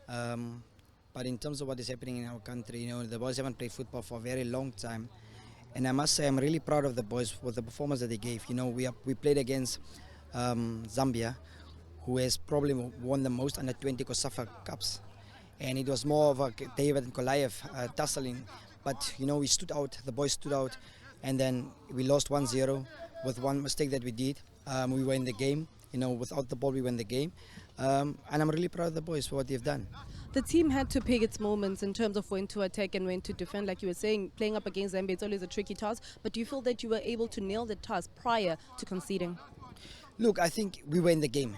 But in terms of what is happening in our country, the boys haven't played football for a very long time. And I must say I'm really proud of the boys with the performance that they gave. We played against Zambia, who has probably won the most under 20 COSAFA Cups. And it was more of a David and Goliath tussling. But, we stood out, the boys stood out. And then we lost 1-0 with one mistake that we did. We were in the game. Without the ball, we won the game. And I'm really proud of the boys for what they've done. The team had to pick its moments in terms of when to attack and when to defend. Like you were saying, playing up against Zambia, it's always a tricky task. But do you feel that you were able to nail the task prior to conceding? Look, I think we were in the game.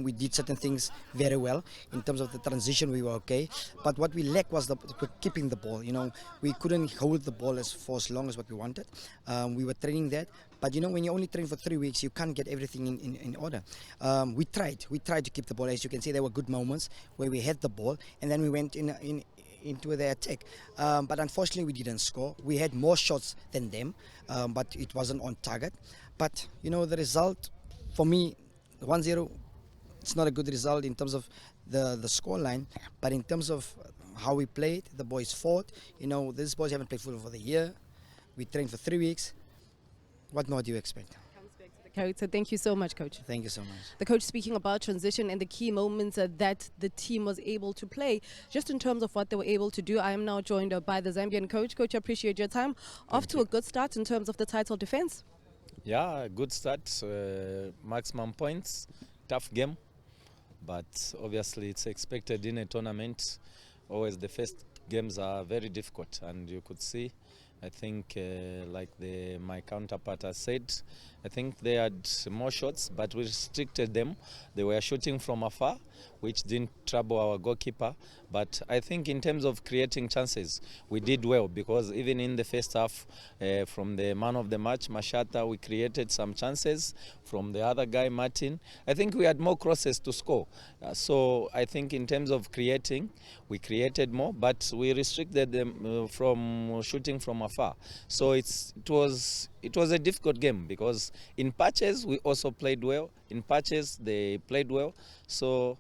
We did certain things very well. In terms of the transition, we were okay. But what we lacked was keeping the ball. We couldn't hold the ball for as long as what we wanted. We were training that. But when you only train for 3 weeks, you can't get everything in order. We tried to keep the ball. As you can see, there were good moments where we had the ball, and then we went into the attack. But unfortunately, we didn't score. We had more shots than them, but it wasn't on target. But the result, for me, 1-0, it's not a good result in terms of the score line, but in terms of how we played, the boys fought. These boys haven't played football for the year. We trained for 3 weeks. What more do you expect? Comes back to the character. Thank you so much, Coach. Thank you so much. The coach speaking about transition and the key moments that the team was able to play, just in terms of what they were able to do. I am now joined by the Zambian coach. Coach, I appreciate your time. Off to a good start in terms of the title defense. Yeah, good start. Maximum points. Tough game. But obviously it's expected in a tournament. Always the first games are very difficult. And you could see, I think, like my counterpart has said, I think they had more shots, but we restricted them. They were shooting from afar, which didn't trouble our goalkeeper. But I think in terms of creating chances, we did well, because even in the first half, from the man of the match, Mashata, we created some chances. From the other guy, Martin, I think we had more crosses to score. So I think in terms of creating, we created more, but we restricted them from shooting from afar. So it was a difficult game, because in patches we also played well. In patches they played well. So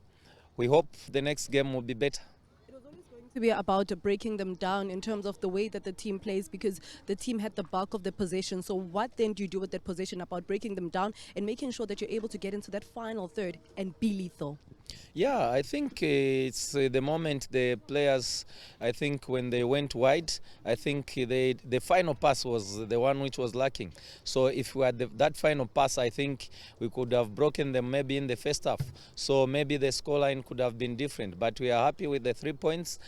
we hope the next game will be better. It was always going to be about breaking them down in terms of the way that the team plays, because the team had the bulk of the possession. So what then do you do with that possession, about breaking them down and making sure that you're able to get into that final third and be lethal? Yeah, I think it's the moment the players, I think when they went wide, I think the final pass was the one which was lacking. So if we had that final pass, I think we could have broken them maybe in the first half. So maybe the scoreline could have been different. But we are happy with the 3 points.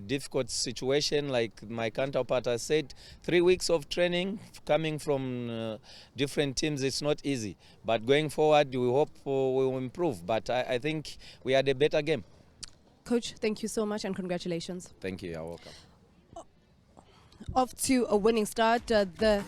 Difficult situation, like my counterpart has said, 3 weeks of training coming from different teams, it's not easy. But going forward, we hope we will improve. But I think we had a better game. Coach, thank you so much and congratulations. Thank you, you're welcome. Off to a winning start, the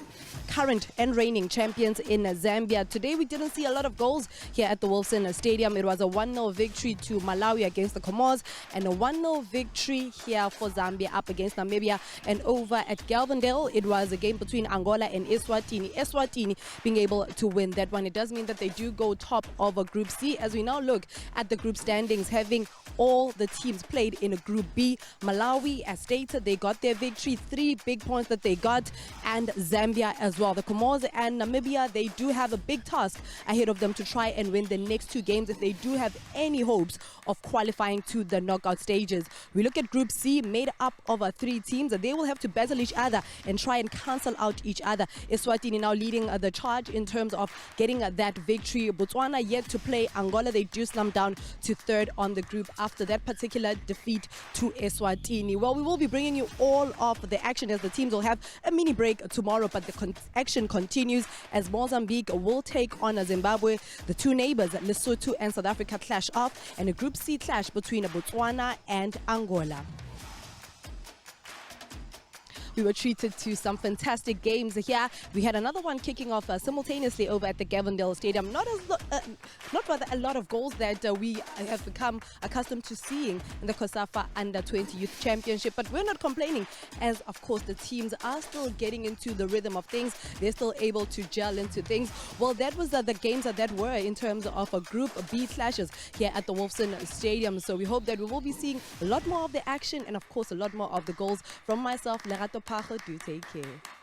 current and reigning champions in Zambia. Today we didn't see a lot of goals here at the Wilson Stadium. It was a 1-0 victory to Malawi against the Comores, and a 1-0 victory here for Zambia up against Namibia. And over at Galvindale, it was a game between Angola and Eswatini. Eswatini being able to win that one. It does mean that they do go top of a Group C. As we now look at the group standings, having all the teams played in a Group B. Malawi, as stated, they got their victory, 3 big points that they got, and Zambia as as well. The Comores and Namibia, they do have a big task ahead of them to try and win the next 2 games if they do have any hopes of qualifying to the knockout stages. We look at Group C, made up of 3 teams. They will have to battle each other and try and cancel out each other. Eswatini now leading the charge in terms of getting that victory. Botswana yet to play. Angola, they do slam down to 3rd on the group after that particular defeat to Eswatini. Well, we will be bringing you all of the action as the teams will have a mini break tomorrow, but the action continues as Mozambique will take on Zimbabwe. The 2 neighbors, Lesotho and South Africa, clash off, and a Group C clash between Botswana and Angola. We were treated to some fantastic games here. We had another one kicking off simultaneously over at the Gavendale Stadium. Not rather a lot of goals that we have become accustomed to seeing in the COSAFA Under-20 Youth Championship, but we're not complaining as, of course, the teams are still getting into the rhythm of things. They're still able to gel into things. Well, that was the games that were in terms of Group B clashes here at the Wolfson Stadium. So we hope that we will be seeing a lot more of the action and, of course, a lot more of the goals. From myself, Lerato Pacho, do take care.